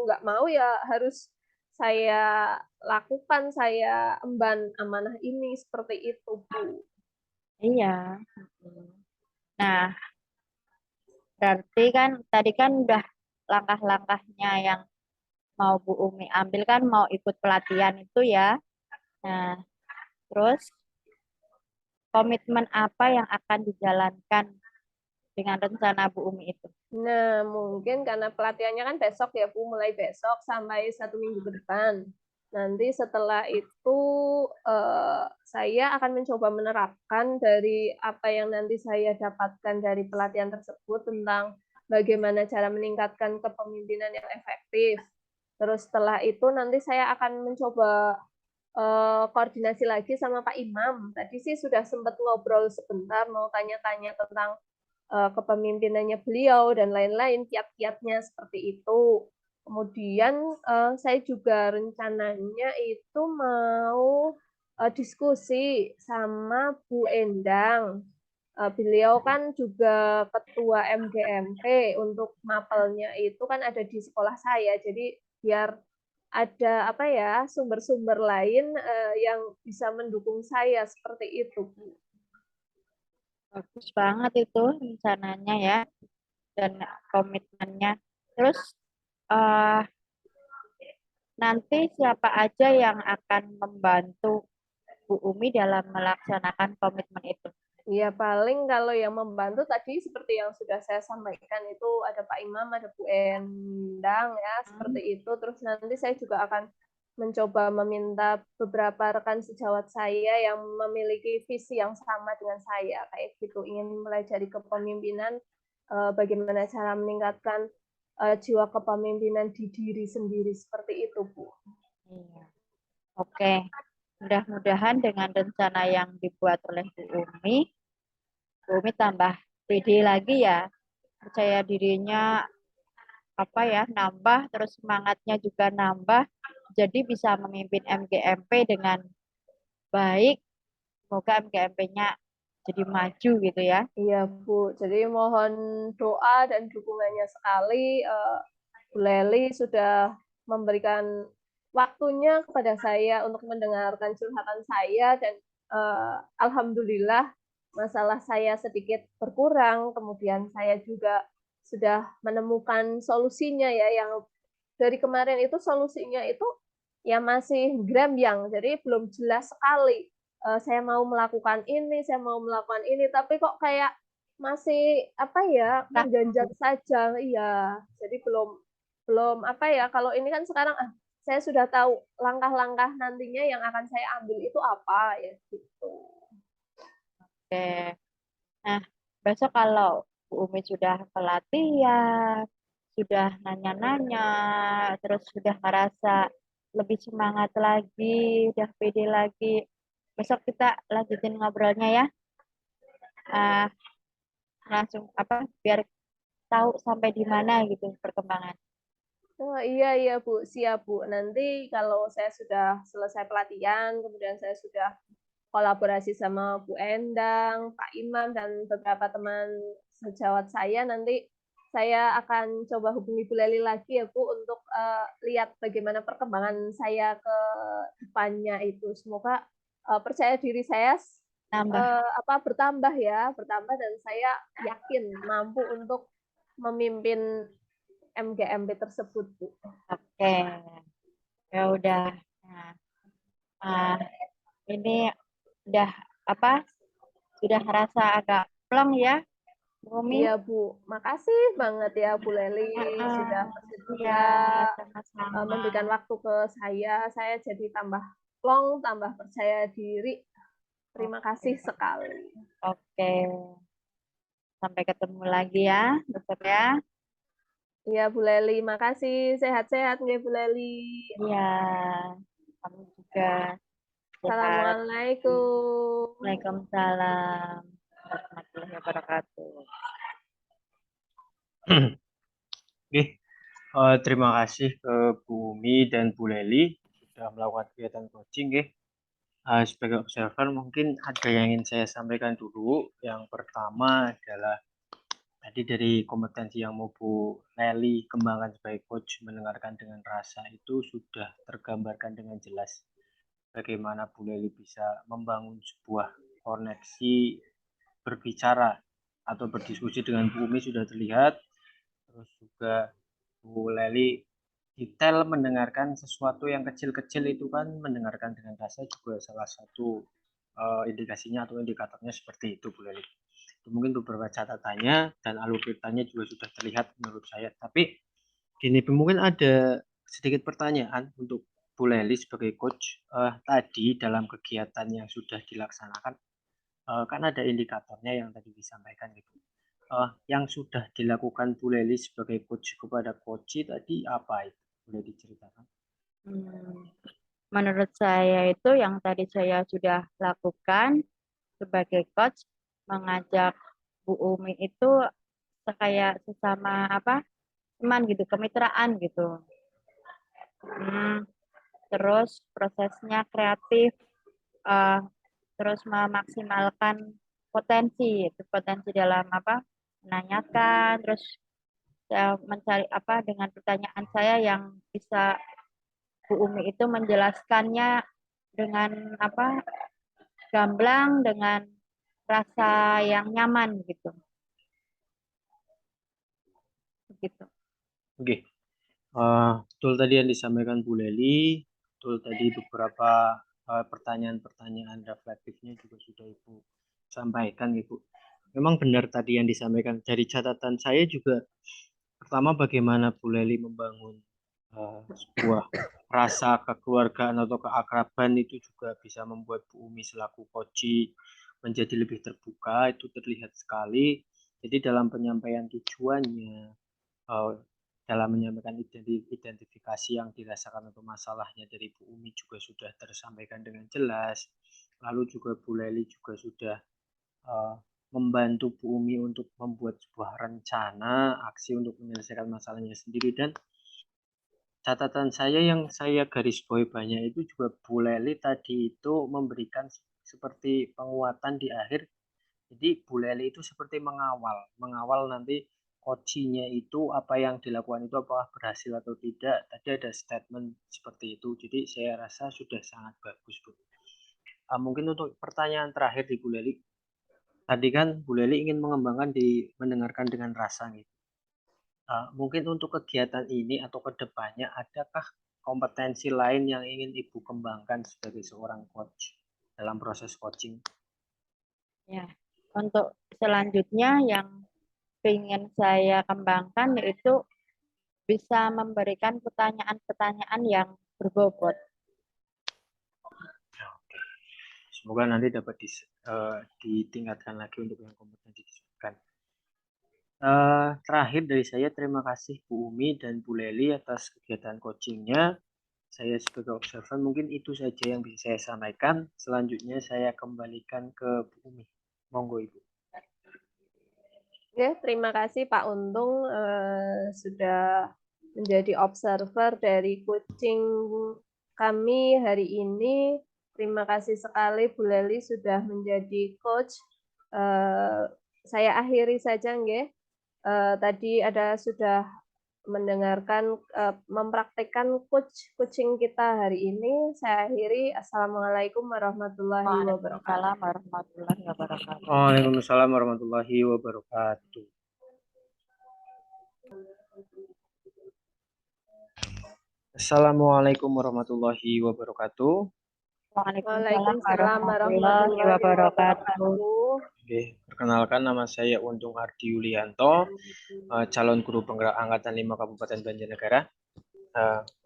nggak mau ya harus saya lakukan, saya emban amanah ini seperti itu, Bu. Iya. Nah, berarti kan tadi kan udah langkah-langkahnya yang mau Bu Umi ambil kan mau ikut pelatihan itu ya. Nah, terus komitmen apa yang akan dijalankan dengan rencana Bu Umi itu? Nah, mungkin karena pelatihannya kan besok ya, Bu, mulai besok sampai 1 minggu ke depan. Nanti setelah itu saya akan mencoba menerapkan dari apa yang nanti saya dapatkan dari pelatihan tersebut tentang bagaimana cara meningkatkan kepemimpinan yang efektif. Terus setelah itu nanti saya akan mencoba koordinasi lagi sama Pak Imam. Tadi sih sudah sempat ngobrol sebentar, mau tanya-tanya tentang kepemimpinannya beliau dan lain-lain, kiat-kiatnya seperti itu. Kemudian saya juga rencananya itu mau diskusi sama Bu Endang. Beliau kan juga ketua MGMP untuk mapelnya itu kan ada di sekolah saya. Jadi biar ada apa ya sumber-sumber lain yang bisa mendukung saya seperti itu, Bu. Bagus banget itu rencananya ya dan komitmennya. Terus eh, nanti siapa aja yang akan membantu Bu Umi dalam melaksanakan komitmen itu? Ya paling kalau yang membantu tadi seperti yang sudah saya sampaikan itu ada Pak Imam, ada Bu Endang ya seperti itu. Terus nanti saya juga akan mencoba meminta beberapa rekan sejawat saya yang memiliki visi yang sama dengan saya kayak gitu, ingin belajar kepemimpinan, bagaimana cara meningkatkan jiwa kepemimpinan di diri sendiri seperti itu, Bu. Iya. Oke, mudah-mudahan dengan rencana yang dibuat oleh Bu Umi tambah pede lagi ya, percaya dirinya apa ya nambah, terus semangatnya juga nambah, jadi bisa memimpin MGMP dengan baik. Semoga MGMP-nya jadi maju gitu ya. Iya, Bu. Jadi mohon doa dan dukungannya sekali. Bu Leli sudah memberikan waktunya kepada saya untuk mendengarkan curhatan saya dan alhamdulillah masalah saya sedikit berkurang. Kemudian saya juga sudah menemukan solusinya ya yang dari kemarin itu solusinya itu ya masih grambang, jadi belum jelas sekali. Saya mau melakukan ini, saya mau melakukan ini, tapi kok kayak masih apa ya Nah, mengganjal saja, iya. Jadi belum belum apa ya. Kalau ini kan sekarang saya sudah tahu langkah-langkah nantinya yang akan saya ambil itu apa ya gitu. oke. Nah, besok kalau Bu Umi sudah pelatihan, sudah nanya-nanya, terus sudah merasa lebih semangat lagi, udah pede lagi. Besok kita lanjutin ngobrolnya ya. Ah, langsung apa biar tahu sampai di mana gitu perkembangan. Oh iya iya Bu, siap Bu. Nanti kalau saya sudah selesai pelatihan, kemudian saya sudah kolaborasi sama Bu Endang, Pak Imam, dan beberapa teman sejawat saya, nanti saya akan coba hubungi Bu Leli lagi ya Bu untuk lihat bagaimana perkembangan saya ke depannya itu. Semoga percaya diri saya Nambah. bertambah ya, bertambah dan saya yakin mampu untuk memimpin MGMP tersebut Bu. Oke. Ya udah. Nah, ah, ini udah apa? Sudah rasa agak plong ya, Bumi? Iya Bu, makasih banget ya Bu Leli sudah Iya, bersedia sama-sama. memberikan waktu ke saya. Saya jadi tambah plong, tambah percaya diri. Terima kasih sekali. Oke. Sampai ketemu lagi ya, besok ya. Iya Bu Leli, makasih. Sehat-sehat nggih Bu Leli. Iya, kamu juga sehat. Assalamualaikum. Waalaikumsalam warahmatullahi wabarakatuh. Oke, terima kasih ke Bu Umi dan Bu Leli sudah melakukan kegiatan coaching. Sebagai observer mungkin ada yang ingin saya sampaikan dulu. Yang pertama adalah tadi dari kompetensi yang mau Bu Leli kembangkan sebagai coach, mendengarkan dengan rasa itu sudah tergambarkan dengan jelas. Bagaimana Bu Leli bisa membangun sebuah koneksi berbicara atau berdiskusi dengan Bu Umi sudah terlihat. Terus juga Bu Leli detail mendengarkan sesuatu yang kecil-kecil itu kan mendengarkan dengan rasa juga salah satu indikasinya atau indikatornya seperti itu Bu Leli. Itu mungkin beberapa catatannya dan alur ceritanya juga sudah terlihat menurut saya. Tapi gini, mungkin ada sedikit pertanyaan untuk Bu Leli sebagai coach. Tadi dalam kegiatan yang sudah dilaksanakan kan ada indikatornya yang tadi disampaikan gitu. Yang sudah dilakukan Bu Leli sebagai coach kepada coach tadi apa itu? Boleh diceritakan? Menurut saya itu yang tadi saya sudah lakukan sebagai coach, mengajak Bu Umi itu kayak sesama apa teman gitu, kemitraan gitu. Terus prosesnya kreatif, uh, terus memaksimalkan potensi dalam apa menanyakan, terus saya mencari apa dengan pertanyaan saya yang bisa Bu Umi itu menjelaskannya dengan apa gamblang dengan rasa yang nyaman gitu. Begitu. Oke. Betul tadi yang disampaikan Bu Leli, betul tadi beberapa pertanyaan-pertanyaan reflektifnya juga sudah Ibu sampaikan Ibu. Memang benar tadi yang disampaikan dari catatan saya juga. Pertama bagaimana Bu Leli membangun sebuah rasa kekeluargaan atau keakraban itu juga bisa membuat Bu Umi selaku coach menjadi lebih terbuka, itu terlihat sekali. Jadi dalam penyampaian tujuannya, dalam menyampaikan identifikasi yang dirasakan atau masalahnya dari Bu Umi juga sudah tersampaikan dengan jelas. Lalu juga Bu Leli juga sudah membantu Bu Umi untuk membuat sebuah rencana aksi untuk menyelesaikan masalahnya sendiri. Dan catatan saya yang saya garis bawahi banyak itu juga Bu Leli tadi itu memberikan seperti penguatan di akhir. Jadi Bu Leli itu seperti mengawal nanti coachingnya itu apa yang dilakukan itu apakah berhasil atau tidak. Tadi ada statement seperti itu. Jadi saya rasa sudah sangat bagus Bu. Mungkin untuk pertanyaan terakhir di Bu Leli, tadi kan Bu Leli ingin mengembangkan di mendengarkan dengan rasa gitu. Mungkin untuk kegiatan ini atau kedepannya adakah kompetensi lain yang ingin Ibu kembangkan sebagai seorang coach dalam proses coaching? Ya. Untuk selanjutnya yang ingin saya kembangkan yaitu bisa memberikan pertanyaan-pertanyaan yang berbobot. Semoga nanti dapat ditingkatkan lagi untuk yang kompetensi disebutkan. Terakhir dari saya, terima kasih Bu Umi dan Bu Leli atas kegiatan coachingnya. Saya sebagai observer mungkin itu saja yang bisa saya sampaikan. Selanjutnya saya kembalikan ke Bu Umi. Monggo Ibu. Oke, terima kasih Pak Untung sudah menjadi observer dari coaching kami hari ini. Terima kasih sekali Bu Leli sudah menjadi coach. Saya akhiri saja nggih. Tadi ada sudah mendengarkan mempraktekkan coaching kita hari ini. Saya akhiri. Assalamualaikum warahmatullahi wabarakatuh. Waalaikumsalam warahmatullahi wabarakatuh. Waalaikumsalam warahmatullahi wabarakatuh. Assalamualaikum warahmatullahi wabarakatuh. Waalaikumsalam warahmatullahi wabarakatuh. Oke, perkenalkan nama saya Untung Ardi Yulianto, calon guru penggerak Angkatan 5 Kabupaten Banjarnegara.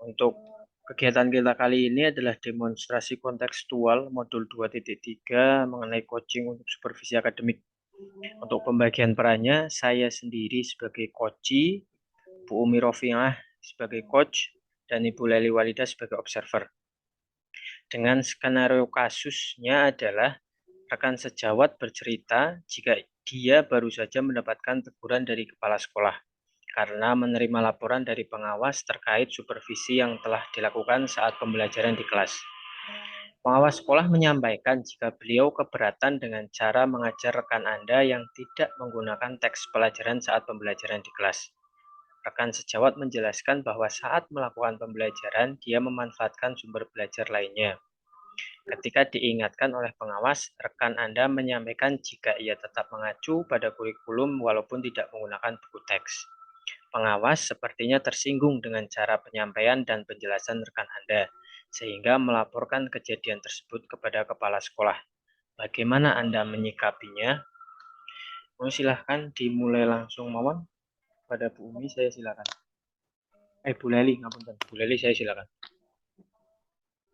Untuk kegiatan kita kali ini adalah demonstrasi kontekstual modul 2.3 mengenai coaching untuk supervisi akademik. Untuk pembagian perannya, saya sendiri sebagai coachee, Bu Umi Rofiah sebagai coach, dan Ibu Leli Walida sebagai observer. Dengan skenario kasusnya adalah rekan sejawat bercerita jika dia baru saja mendapatkan teguran dari kepala sekolah karena menerima laporan dari pengawas terkait supervisi yang telah dilakukan saat pembelajaran di kelas. Pengawas sekolah menyampaikan jika beliau keberatan dengan cara mengajar rekan Anda yang tidak menggunakan teks pelajaran saat pembelajaran di kelas. Rekan sejawat menjelaskan bahwa saat melakukan pembelajaran, dia memanfaatkan sumber belajar lainnya. Ketika diingatkan oleh pengawas, rekan Anda menyampaikan jika ia tetap mengacu pada kurikulum walaupun tidak menggunakan buku teks. Pengawas sepertinya tersinggung dengan cara penyampaian dan penjelasan rekan Anda, sehingga melaporkan kejadian tersebut kepada kepala sekolah. Bagaimana Anda menyikapinya? Silahkan dimulai langsung, Mawon. Pada Bu Umi, saya silakan. Bu Leli, ngapunten. Bu Leli, saya silakan.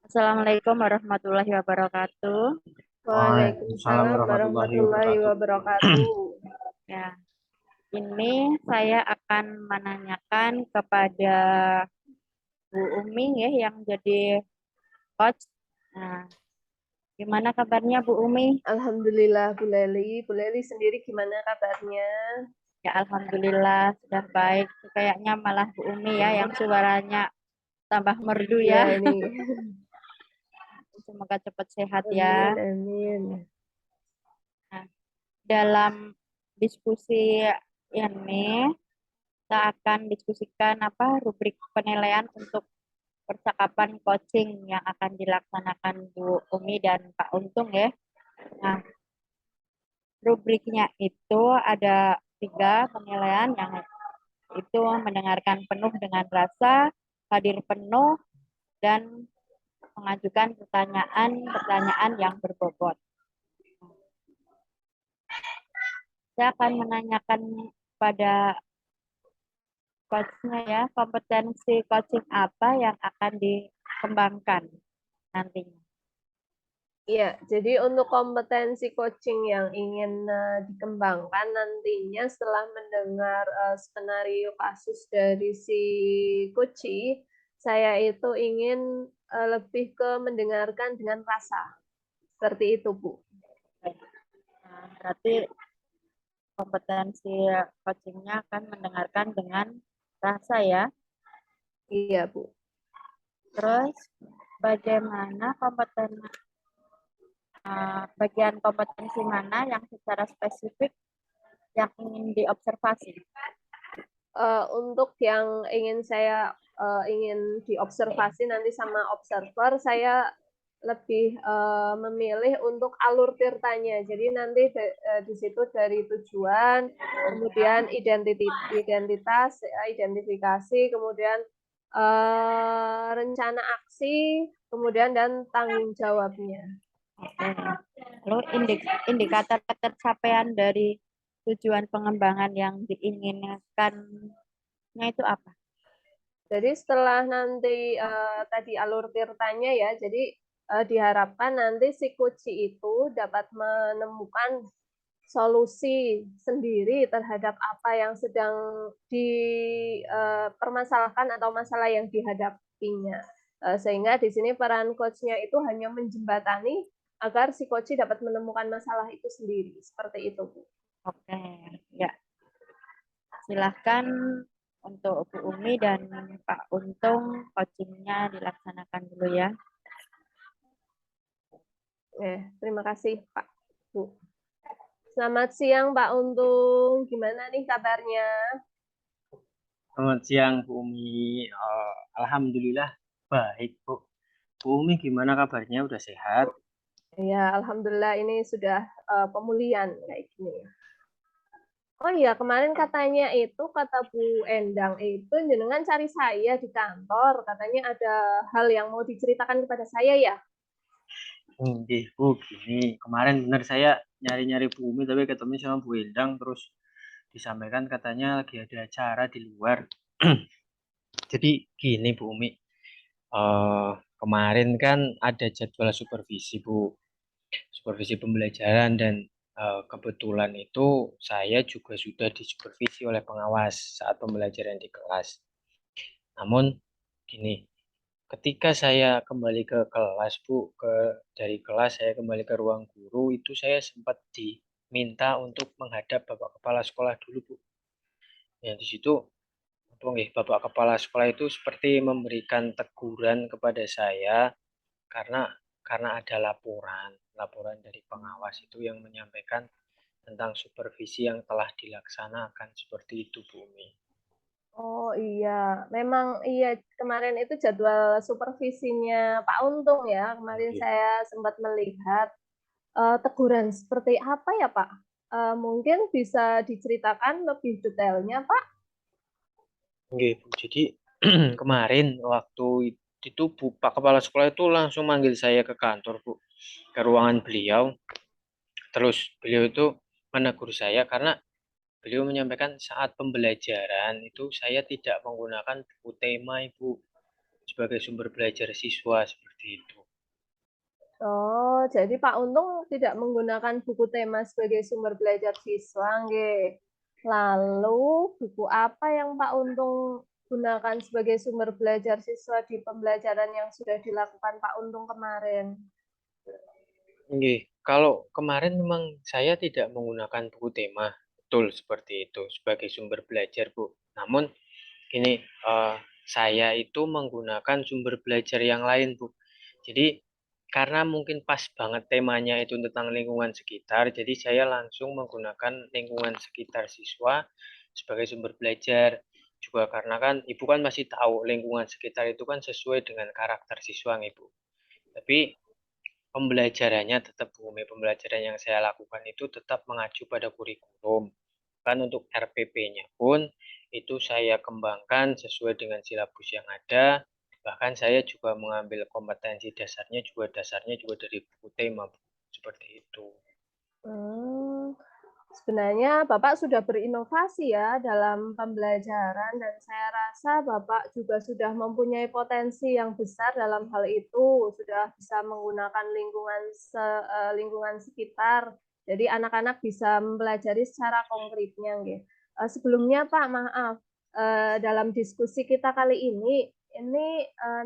Assalamualaikum warahmatullahi wabarakatuh. Waalaikumsalam warahmatullahi wabarakatuh. Ya, ini saya akan menanyakan kepada Bu Umi ya yang jadi coach. Nah, gimana kabarnya Bu Umi? Alhamdulillah Bu Leli. Bu Leli sendiri gimana kabarnya? Ya alhamdulillah sudah baik. Kayaknya malah Bu Umi ya yang suaranya tambah merdu ya. Ini. Semoga cepat sehat ya. Amin. Nah, dalam diskusi ini kita akan diskusikan rubrik penilaian untuk percakapan coaching yang akan dilaksanakan Bu Umi dan Pak Untung ya. Nah, rubriknya itu ada 3 penilaian, yang itu mendengarkan penuh dengan rasa, hadir penuh, dan mengajukan pertanyaan yang berbobot. Saya akan menanyakan pada coachnya ya, kompetensi coaching apa yang akan dikembangkan nantinya. Iya, jadi untuk kompetensi coaching yang ingin dikembangkan nantinya setelah mendengar skenario kasus dari si coachee, saya itu ingin lebih ke mendengarkan dengan rasa. Seperti itu, Bu. Nah, berarti kompetensi coachingnya akan mendengarkan dengan rasa ya. Iya, Bu. Terus bagaimana bagian kompetensi mana yang secara spesifik yang ingin diobservasi? Untuk yang ingin saya ingin diobservasi nanti sama observer, saya lebih memilih untuk alur tirtanya. Jadi nanti di situ dari tujuan, kemudian identitas, identifikasi, kemudian rencana aksi, kemudian dan tanggung jawabnya. Oke. Lalu indikator pencapaian dari tujuan pengembangan yang diinginkannya itu apa? Jadi setelah nanti tadi alur tirtanya ya, jadi diharapkan nanti si coachee itu dapat menemukan solusi sendiri terhadap apa yang sedang dipermasalahkan atau masalah yang dihadapinya. Sehingga di sini peran coach-nya itu hanya menjembatani agar si coach dapat menemukan masalah itu sendiri. Seperti itu, Bu. Oke, ya. Silahkan untuk Bu Umi dan Pak Untung coachingnya dilaksanakan dulu ya. Terima kasih, Pak, Bu. Selamat siang, Pak Untung. Gimana nih kabarnya? Selamat siang, Bu Umi. Alhamdulillah baik, Bu. Bu Umi gimana kabarnya? Udah sehat? Ya, alhamdulillah ini sudah pemulihan kayak gini. Oh iya, kemarin katanya itu kata Bu Endang itu jenengan cari saya di kantor, katanya ada hal yang mau diceritakan kepada saya ya. Bu, gini. Kemarin bener saya nyari-nyari Bu Umi tapi ketemu sama Bu Endang terus disampaikan katanya lagi ada acara di luar. Jadi gini Bu Umi, kemarin kan ada jadwal supervisi Bu, supervisi pembelajaran dan kebetulan itu saya juga sudah disupervisi oleh pengawas saat pembelajaran di kelas. Namun gini, ketika saya kembali ke kelas Bu, dari kelas saya kembali ke ruang guru itu saya sempat diminta untuk menghadap Bapak Kepala Sekolah dulu Bu. Ya di situ Bapak Kepala Sekolah itu seperti memberikan teguran kepada saya karena ada laporan dari pengawas itu yang menyampaikan tentang supervisi yang telah dilaksanakan seperti itu Bu Umi. Oh iya, memang iya kemarin itu jadwal supervisinya Pak Untung ya. Kemarin saya sempat melihat teguran seperti apa ya Pak? Mungkin bisa diceritakan lebih detailnya Pak? Oke, Bu. Jadi kemarin waktu itu Pak Kepala Sekolah itu langsung manggil saya ke kantor Bu, ke ruangan beliau. Terus beliau itu menegur saya karena beliau menyampaikan saat pembelajaran itu saya tidak menggunakan buku tema Ibu sebagai sumber belajar siswa seperti itu. Oh, jadi Pak Untung tidak menggunakan buku tema sebagai sumber belajar siswa, nggih. Lalu buku apa yang Pak Untung gunakan sebagai sumber belajar siswa di pembelajaran yang sudah dilakukan Pak Untung kemarin? Oke, kalau kemarin memang saya tidak menggunakan buku tema, betul seperti itu sebagai sumber belajar Bu. Namun ini saya itu menggunakan sumber belajar yang lain Bu. Jadi karena mungkin pas banget temanya itu tentang lingkungan sekitar, jadi saya langsung menggunakan lingkungan sekitar siswa sebagai sumber belajar. Juga karena kan Ibu kan masih tahu lingkungan sekitar itu kan sesuai dengan karakter siswa Ibu. Tapi pembelajarannya tetap bumi pembelajaran yang saya lakukan itu tetap mengacu pada kurikulum. Kan untuk RPP-nya pun itu saya kembangkan sesuai dengan silabus yang ada. Bahkan saya juga mengambil kompetensi dasarnya juga dari buku tema seperti itu. Hmm, sebenarnya Bapak sudah berinovasi ya dalam pembelajaran dan saya rasa Bapak juga sudah mempunyai potensi yang besar dalam hal itu, sudah bisa menggunakan lingkungan sekitar. Jadi anak-anak bisa mempelajari secara konkretnya, nggih. Sebelumnya Pak, maaf, dalam diskusi kita kali ini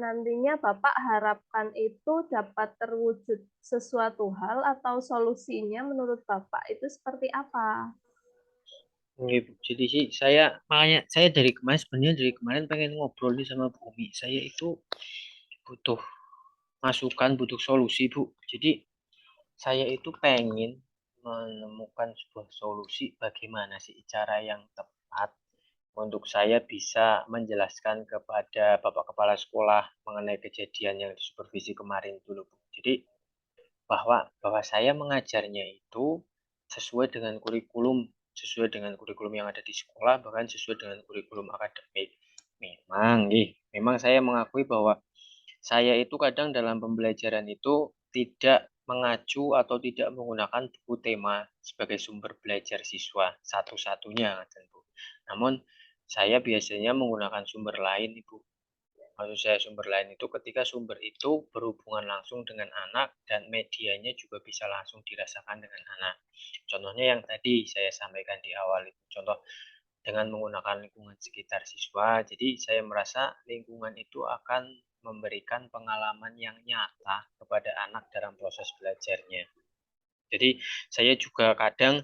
nantinya Bapak harapkan itu dapat terwujud sesuatu hal atau solusinya menurut Bapak itu seperti apa? Jadi sih makanya saya sebenarnya dari kemarin pengen ngobrol nih sama Bu Umi. Saya itu butuh masukan, butuh solusi Bu. Jadi saya itu pengen menemukan sebuah solusi bagaimana sih cara yang tepat untuk saya bisa menjelaskan kepada Bapak Kepala Sekolah mengenai kejadian yang disupervisi kemarin dulu, Bu. Jadi bahwa saya mengajarnya itu sesuai dengan kurikulum yang ada di sekolah, bahkan sesuai dengan kurikulum akademik. Memang saya mengakui bahwa saya itu kadang dalam pembelajaran itu tidak mengacu atau tidak menggunakan buku tema sebagai sumber belajar siswa satu-satunya tentu. Namun saya biasanya menggunakan sumber lain Ibu. Maksud saya sumber lain itu ketika sumber itu berhubungan langsung dengan anak dan medianya juga bisa langsung dirasakan dengan anak. Contohnya yang tadi saya sampaikan di awal itu, contoh dengan menggunakan lingkungan sekitar siswa, jadi saya merasa lingkungan itu akan memberikan pengalaman yang nyata kepada anak dalam proses belajarnya. Jadi saya juga kadang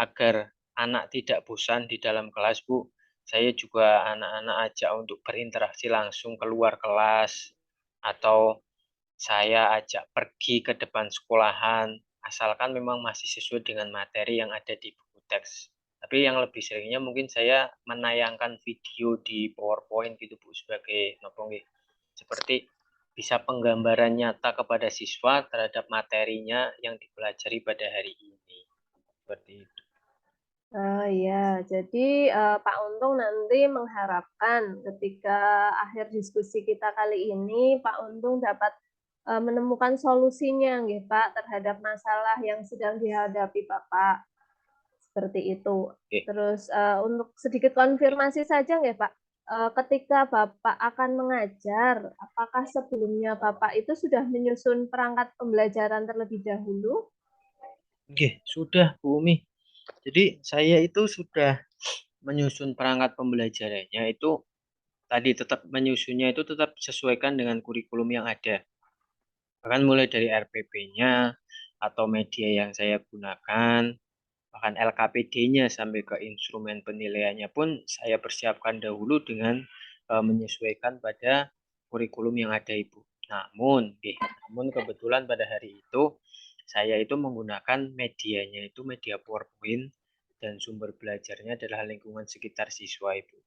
agar anak tidak bosan di dalam kelas, Bu, saya juga anak-anak ajak untuk berinteraksi langsung keluar kelas atau saya ajak pergi ke depan sekolahan, asalkan memang masih sesuai dengan materi yang ada di buku teks. Tapi yang lebih seringnya mungkin saya menayangkan video di PowerPoint gitu, Bu, sebagai seperti bisa penggambaran nyata kepada siswa terhadap materinya yang dipelajari pada hari ini. Seperti itu. Ya, jadi Pak Untung nanti mengharapkan ketika akhir diskusi kita kali ini, Pak Untung dapat menemukan solusinya, nggih Pak, terhadap masalah yang sedang dihadapi Bapak. Seperti itu. Oke. Terus untuk sedikit konfirmasi saja nggih Pak, ketika Bapak akan mengajar, apakah sebelumnya Bapak itu sudah menyusun perangkat pembelajaran terlebih dahulu? Oke, sudah Bu Umi. Jadi saya itu sudah menyusun perangkat pembelajarannya itu tadi tetap menyusunnya itu tetap sesuaikan dengan kurikulum yang ada. Bahkan mulai dari RPP-nya atau media yang saya gunakan, bahkan LKPD-nya sampai ke instrumen penilaiannya pun saya persiapkan dahulu dengan menyesuaikan pada kurikulum yang ada Ibu. Namun kebetulan pada hari itu saya itu menggunakan medianya itu media PowerPoint dan sumber belajarnya adalah lingkungan sekitar siswa Ibu.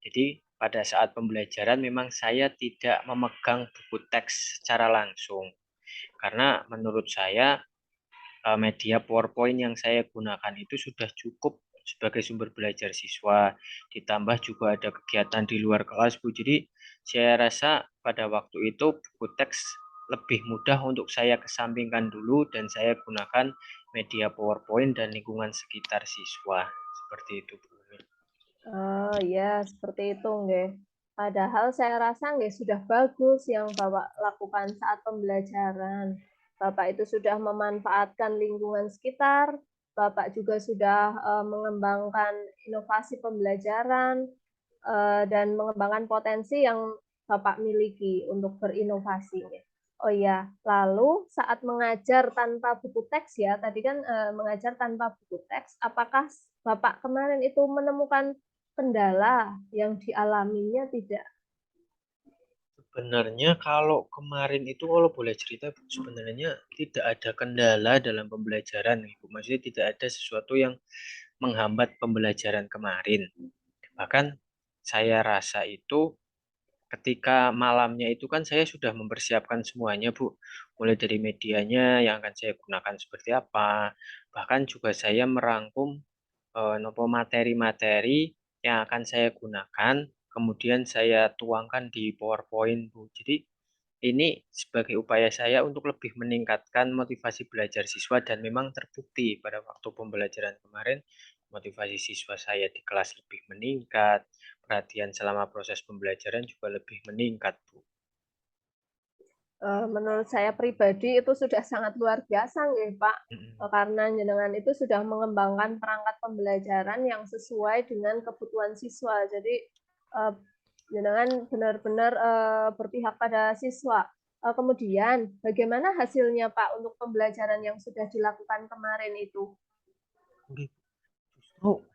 Jadi pada saat pembelajaran memang saya tidak memegang buku teks secara langsung karena menurut saya media PowerPoint yang saya gunakan itu sudah cukup sebagai sumber belajar siswa. Ditambah juga ada kegiatan di luar kelas, Bu. Jadi saya rasa pada waktu itu buku teks lebih mudah untuk saya kesampingkan dulu dan saya gunakan media PowerPoint dan lingkungan sekitar siswa. Seperti itu, Bu. Oh ya, seperti itu nggih. Padahal saya rasa nggih sudah bagus yang Bapak lakukan saat pembelajaran. Bapak itu sudah memanfaatkan lingkungan sekitar, Bapak juga sudah mengembangkan inovasi pembelajaran dan mengembangkan potensi yang Bapak miliki untuk berinovasi. Oh ya, lalu saat mengajar tanpa buku teks ya, tadi kan mengajar tanpa buku teks, apakah Bapak kemarin itu menemukan kendala yang dialaminya tidak? Sebenarnya kalau kemarin itu kalau boleh cerita, Bu, sebenarnya tidak ada kendala dalam pembelajaran, Ibu. Maksudnya tidak ada sesuatu yang menghambat pembelajaran kemarin. Bahkan saya rasa itu ketika malamnya itu kan saya sudah mempersiapkan semuanya, Bu. Mulai dari medianya yang akan saya gunakan seperti apa. Bahkan juga saya merangkum materi-materi yang akan saya gunakan, kemudian saya tuangkan di PowerPoint, Bu. Jadi ini sebagai upaya saya untuk lebih meningkatkan motivasi belajar siswa dan memang terbukti pada waktu pembelajaran kemarin motivasi siswa saya di kelas lebih meningkat, perhatian selama proses pembelajaran juga lebih meningkat, Bu. Menurut saya pribadi itu sudah sangat luar biasa nggih, Pak. Karena jenengan itu sudah mengembangkan perangkat pembelajaran yang sesuai dengan kebutuhan siswa. Jadi jenengan benar-benar berpihak pada siswa. Kemudian bagaimana hasilnya Pak untuk pembelajaran yang sudah dilakukan kemarin itu? Justru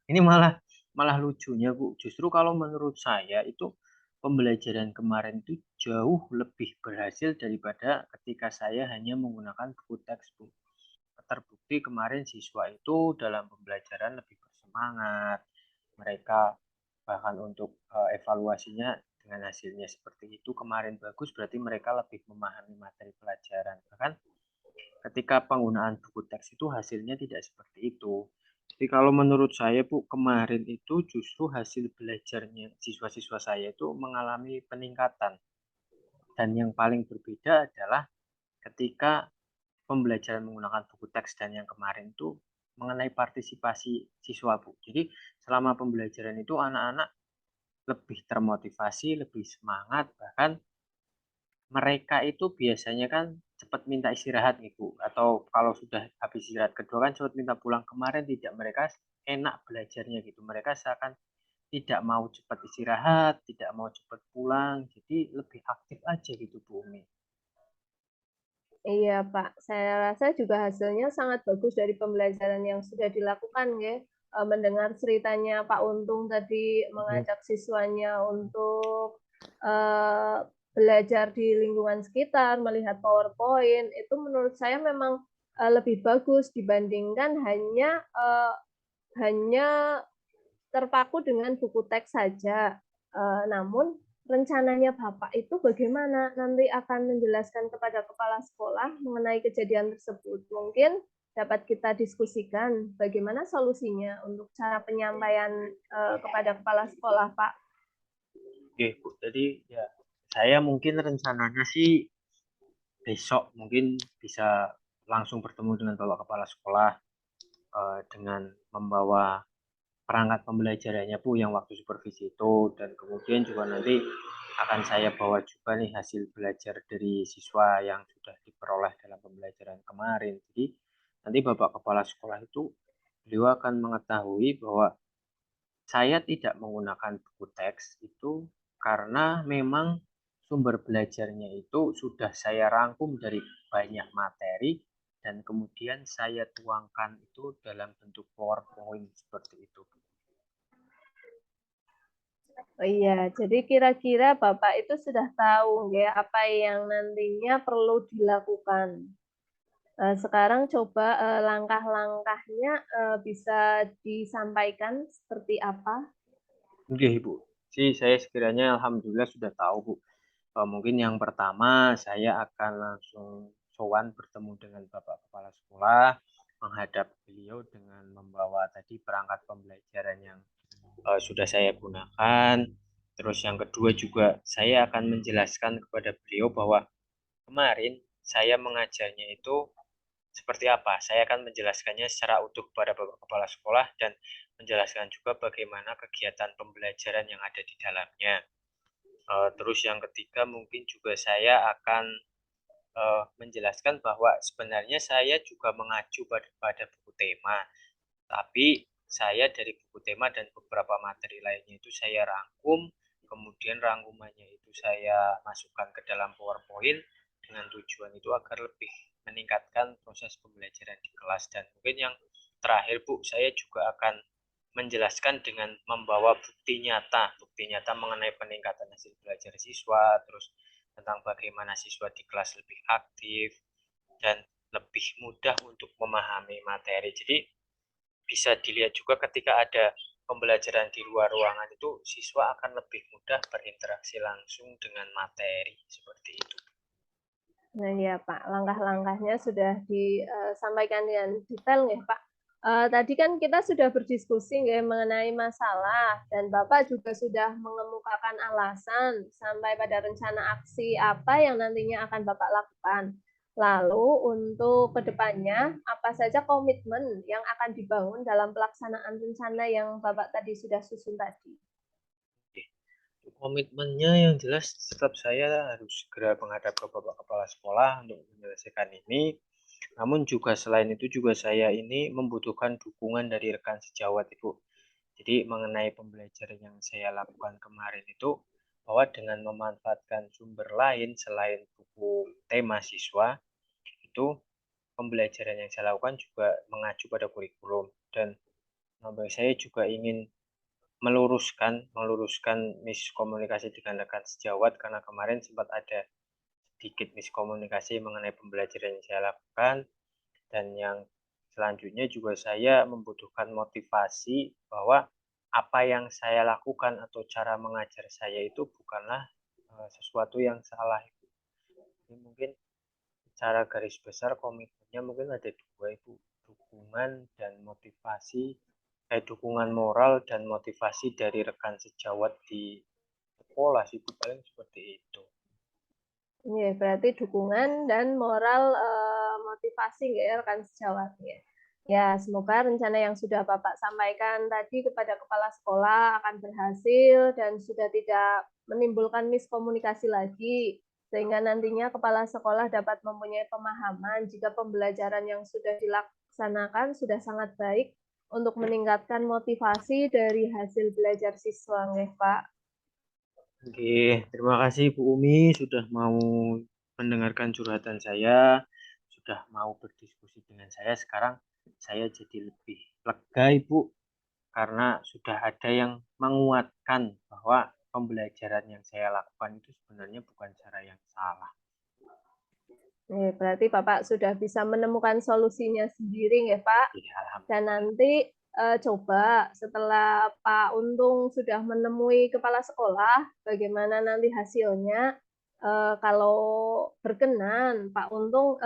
ini malah lucunya, Bu. Justru kalau menurut saya itu pembelajaran kemarin itu jauh lebih berhasil daripada ketika saya hanya menggunakan buku teks, Bu. Terbukti kemarin siswa itu dalam pembelajaran lebih bersemangat. Mereka bahkan untuk evaluasinya dengan hasilnya seperti itu kemarin bagus, berarti mereka lebih memahami materi pelajaran. Bahkan ketika penggunaan buku teks itu hasilnya tidak seperti itu. Jadi kalau menurut saya, Bu, kemarin itu justru hasil belajarnya siswa-siswa saya itu mengalami peningkatan. Dan yang paling berbeda adalah ketika pembelajaran menggunakan buku teks dan yang kemarin itu mengenai partisipasi siswa, Bu. Jadi selama pembelajaran itu anak-anak lebih termotivasi, lebih semangat, bahkan mereka itu biasanya kan cepat minta istirahat nih Bu, atau kalau sudah habis istirahat kedua kan cepat minta pulang. Kemarin tidak, mereka enak belajarnya gitu. Mereka seakan tidak mau cepat istirahat, tidak mau cepat pulang, jadi lebih aktif aja gitu Bu Umi. Iya, Pak. Saya rasa juga hasilnya sangat bagus dari pembelajaran yang sudah dilakukan, ya. Mendengar ceritanya Pak Untung tadi mengajak siswanya untuk belajar di lingkungan sekitar, melihat PowerPoint, itu menurut saya memang lebih bagus dibandingkan hanya terpaku dengan buku teks saja. Namun rencananya Bapak itu bagaimana nanti akan menjelaskan kepada kepala sekolah mengenai kejadian tersebut? Mungkin dapat kita diskusikan bagaimana solusinya untuk cara penyampaian kepada kepala sekolah, Pak. Oke Bu, jadi ya saya mungkin rencananya sih besok mungkin bisa langsung bertemu dengan Bapak Kepala Sekolah dengan membawa perangkat pembelajarannya Bu yang waktu supervisi itu, dan kemudian juga nanti akan saya bawa juga nih hasil belajar dari siswa yang sudah diperoleh dalam pembelajaran kemarin. Jadi nanti Bapak Kepala Sekolah itu beliau akan mengetahui bahwa saya tidak menggunakan buku teks itu karena memang sumber belajarnya itu sudah saya rangkum dari banyak materi dan kemudian saya tuangkan itu dalam bentuk PowerPoint seperti itu. Oh iya, jadi kira-kira Bapak itu sudah tahu ya apa yang nantinya perlu dilakukan. Sekarang coba langkah-langkahnya bisa disampaikan seperti apa? Oke, Ibu. Sih, saya sekiranya alhamdulillah sudah tahu, Bu. Mungkin yang pertama saya akan langsung sowan bertemu dengan Bapak Kepala Sekolah, menghadap beliau dengan membawa tadi perangkat pembelajaran yang sudah saya gunakan. Terus yang kedua juga saya akan menjelaskan kepada beliau bahwa kemarin saya mengajarnya itu seperti apa. Saya akan menjelaskannya secara utuh kepada Bapak Kepala Sekolah dan menjelaskan juga bagaimana kegiatan pembelajaran yang ada di dalamnya. Terus yang ketiga mungkin juga saya akan menjelaskan bahwa sebenarnya saya juga mengacu pada buku tema, tapi saya dari buku tema dan beberapa materi lainnya itu saya rangkum, kemudian rangkumannya itu saya masukkan ke dalam PowerPoint dengan tujuan itu agar lebih meningkatkan proses pembelajaran di kelas. Dan mungkin yang terakhir Bu, saya juga akan menjelaskan dengan membawa bukti nyata mengenai peningkatan hasil belajar siswa, terus tentang bagaimana siswa di kelas lebih aktif dan lebih mudah untuk memahami materi. Jadi bisa dilihat juga ketika ada pembelajaran di luar ruangan itu siswa akan lebih mudah berinteraksi langsung dengan materi seperti itu. Nah ya Pak, langkah-langkahnya sudah disampaikan dengan detail nih Pak. Tadi kan kita sudah berdiskusi nggih mengenai masalah dan Bapak juga sudah mengemukakan alasan sampai pada rencana aksi apa yang nantinya akan Bapak lakukan. Lalu untuk kedepannya apa saja komitmen yang akan dibangun dalam pelaksanaan rencana yang Bapak tadi sudah susun tadi? Komitmennya yang jelas tetap saya harus segera menghadap ke Bapak Kepala Sekolah untuk menyelesaikan ini. Namun juga selain itu juga saya ini membutuhkan dukungan dari rekan sejawat Ibu. Jadi mengenai pembelajaran yang saya lakukan kemarin itu bahwa dengan memanfaatkan sumber lain selain buku tema siswa, itu pembelajaran yang saya lakukan juga mengacu pada kurikulum, dan saya juga ingin meluruskan miskomunikasi dengan rekan sejawat karena kemarin sempat ada sedikit miskomunikasi mengenai pembelajaran yang saya lakukan. Dan yang selanjutnya juga saya membutuhkan motivasi bahwa apa yang saya lakukan atau cara mengajar saya itu bukanlah sesuatu yang salah. Jadi mungkin secara garis besar komitmennya mungkin ada dua, Ibu. Dukungan dan motivasi, dukungan moral dan motivasi dari rekan sejawat di sekolah sih, paling seperti itu. Iya, berarti dukungan dan moral motivasi nggak ya rekan sejawat ya. Ya, semoga rencana yang sudah Bapak sampaikan tadi kepada kepala sekolah akan berhasil dan sudah tidak menimbulkan miskomunikasi lagi, sehingga nantinya kepala sekolah dapat mempunyai pemahaman jika pembelajaran yang sudah dilaksanakan sudah sangat baik untuk meningkatkan motivasi dari hasil belajar siswa, nggih, Pak. Oke, terima kasih Bu Umi sudah mau mendengarkan curhatan saya, sudah mau berdiskusi dengan saya. Sekarang saya jadi lebih lega, Ibu, karena sudah ada yang menguatkan bahwa pembelajaran yang saya lakukan itu sebenarnya bukan cara yang salah. Berarti Bapak sudah bisa menemukan solusinya sendiri, ya Pak. Ya, alhamdulillah. Dan nanti coba setelah Pak Untung sudah menemui kepala sekolah, bagaimana nanti hasilnya. Kalau berkenan, Pak Untung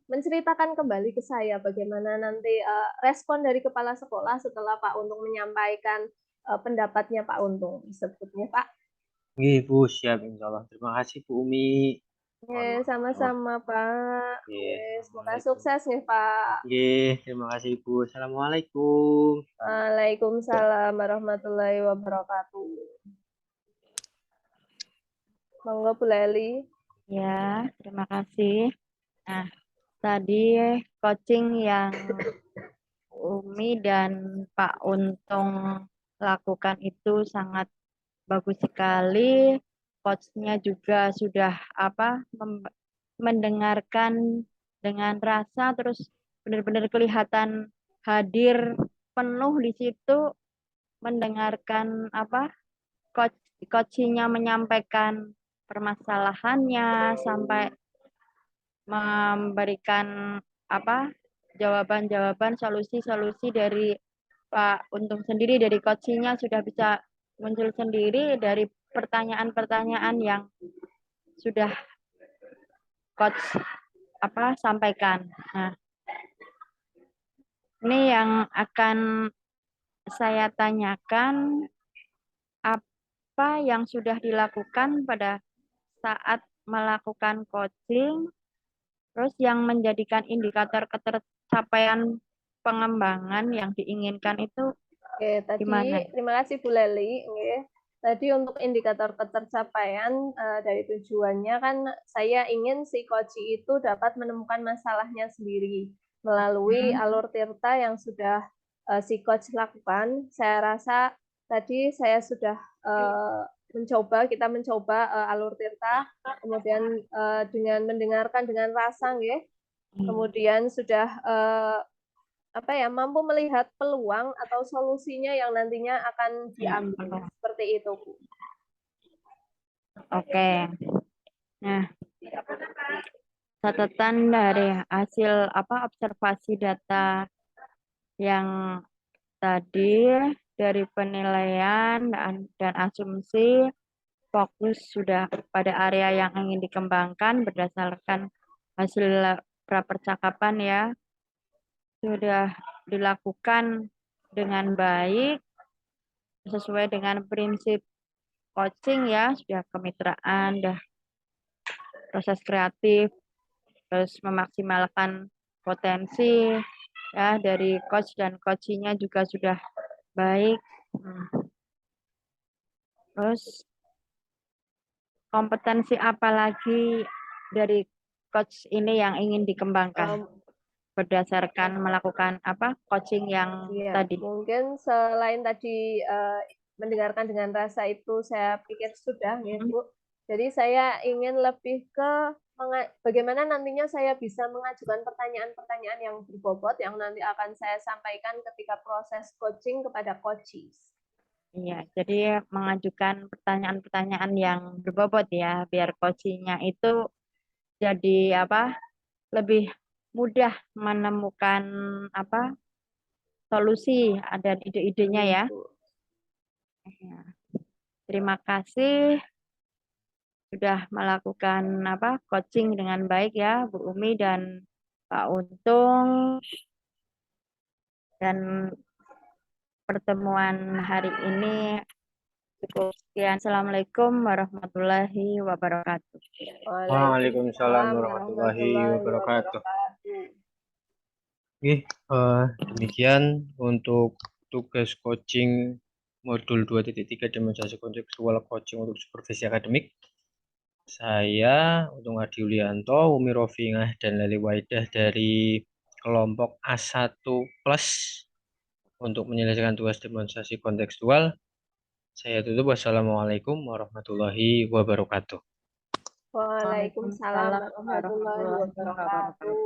menceritakan kembali ke saya bagaimana nanti respon dari kepala sekolah setelah Pak Untung menyampaikan pendapatnya Pak Untung tersebutnya, Pak. Nggih, Bu, siap insya Allah. Terima kasih Bu Umi. Mohon maaf. Sama-sama, Pak. Nggih, Semoga Assalamualaikum. sukses nih, Pak. Nggih, terima kasih Bu. Assalamualaikum. Waalaikumsalam warahmatullahi wabarakatuh. Monggo Bu Leli. Ya, terima kasih. Nah, tadi coaching yang Umi dan Pak Untung lakukan itu sangat bagus sekali. Coachnya juga sudah mendengarkan dengan rasa, terus benar-benar kelihatan hadir penuh di situ, mendengarkan coachnya menyampaikan permasalahannya sampai memberikan jawaban-jawaban, solusi-solusi dari Pak Untung sendiri, dari coachnya sudah bisa muncul sendiri dari pertanyaan-pertanyaan yang sudah coach sampaikan. Nah, ini yang akan saya tanyakan, apa yang sudah dilakukan pada saat melakukan coaching, terus yang menjadikan indikator ketercapaian pengembangan yang diinginkan itu Oke, tadi gimana? terima kasih Bu Leli. Tadi untuk indikator ketercapaian dari tujuannya kan saya ingin si coach itu dapat menemukan masalahnya sendiri melalui alur tirta yang sudah si coach lakukan. Saya rasa tadi saya sudah kita mencoba alur tirta, kemudian dengan mendengarkan dengan rasa, kemudian sudah mampu melihat peluang atau solusinya yang nantinya akan diambil. Seperti itu, Bu. Oke. Nah, catatan dari hasil observasi data yang tadi dari penilaian dan asumsi fokus sudah pada area yang ingin dikembangkan berdasarkan hasil prapercakapan ya, sudah dilakukan dengan baik sesuai dengan prinsip coaching ya, sudah kemitraan, sudah proses kreatif, terus memaksimalkan potensi ya dari coach dan coachingnya juga sudah baik. Terus kompetensi apa lagi dari coach ini yang ingin dikembangkan berdasarkan melakukan coaching yang tadi? Mungkin selain tadi mendengarkan dengan rasa itu saya pikir sudah ya Bu. Jadi saya ingin lebih ke bagaimana nantinya saya bisa mengajukan pertanyaan-pertanyaan yang berbobot yang nanti akan saya sampaikan ketika proses coaching kepada coaches. Iya, jadi mengajukan pertanyaan-pertanyaan yang berbobot ya, biar coachingnya itu jadi lebih mudah menemukan solusi, ada ide-idenya ya. Terima kasih sudah melakukan coaching dengan baik ya, Bu Umi dan Pak Untung. Dan pertemuan hari ini cukup sekian. Assalamualaikum warahmatullahi wabarakatuh. Waalaikumsalam warahmatullahi wabarakatuh. Oke, demikian untuk tugas coaching modul 2.3 demonstrasi kontekstual coaching untuk supervisi akademik. Saya Untung Adi Yulianto, Umi Rofiqah, dan Lali Waidah dari kelompok A1 plus untuk menyelesaikan tugas demonstrasi kontekstual. Saya tutup. Wassalamualaikum warahmatullahi wabarakatuh. Waalaikumsalam warahmatullahi wabarakatuh.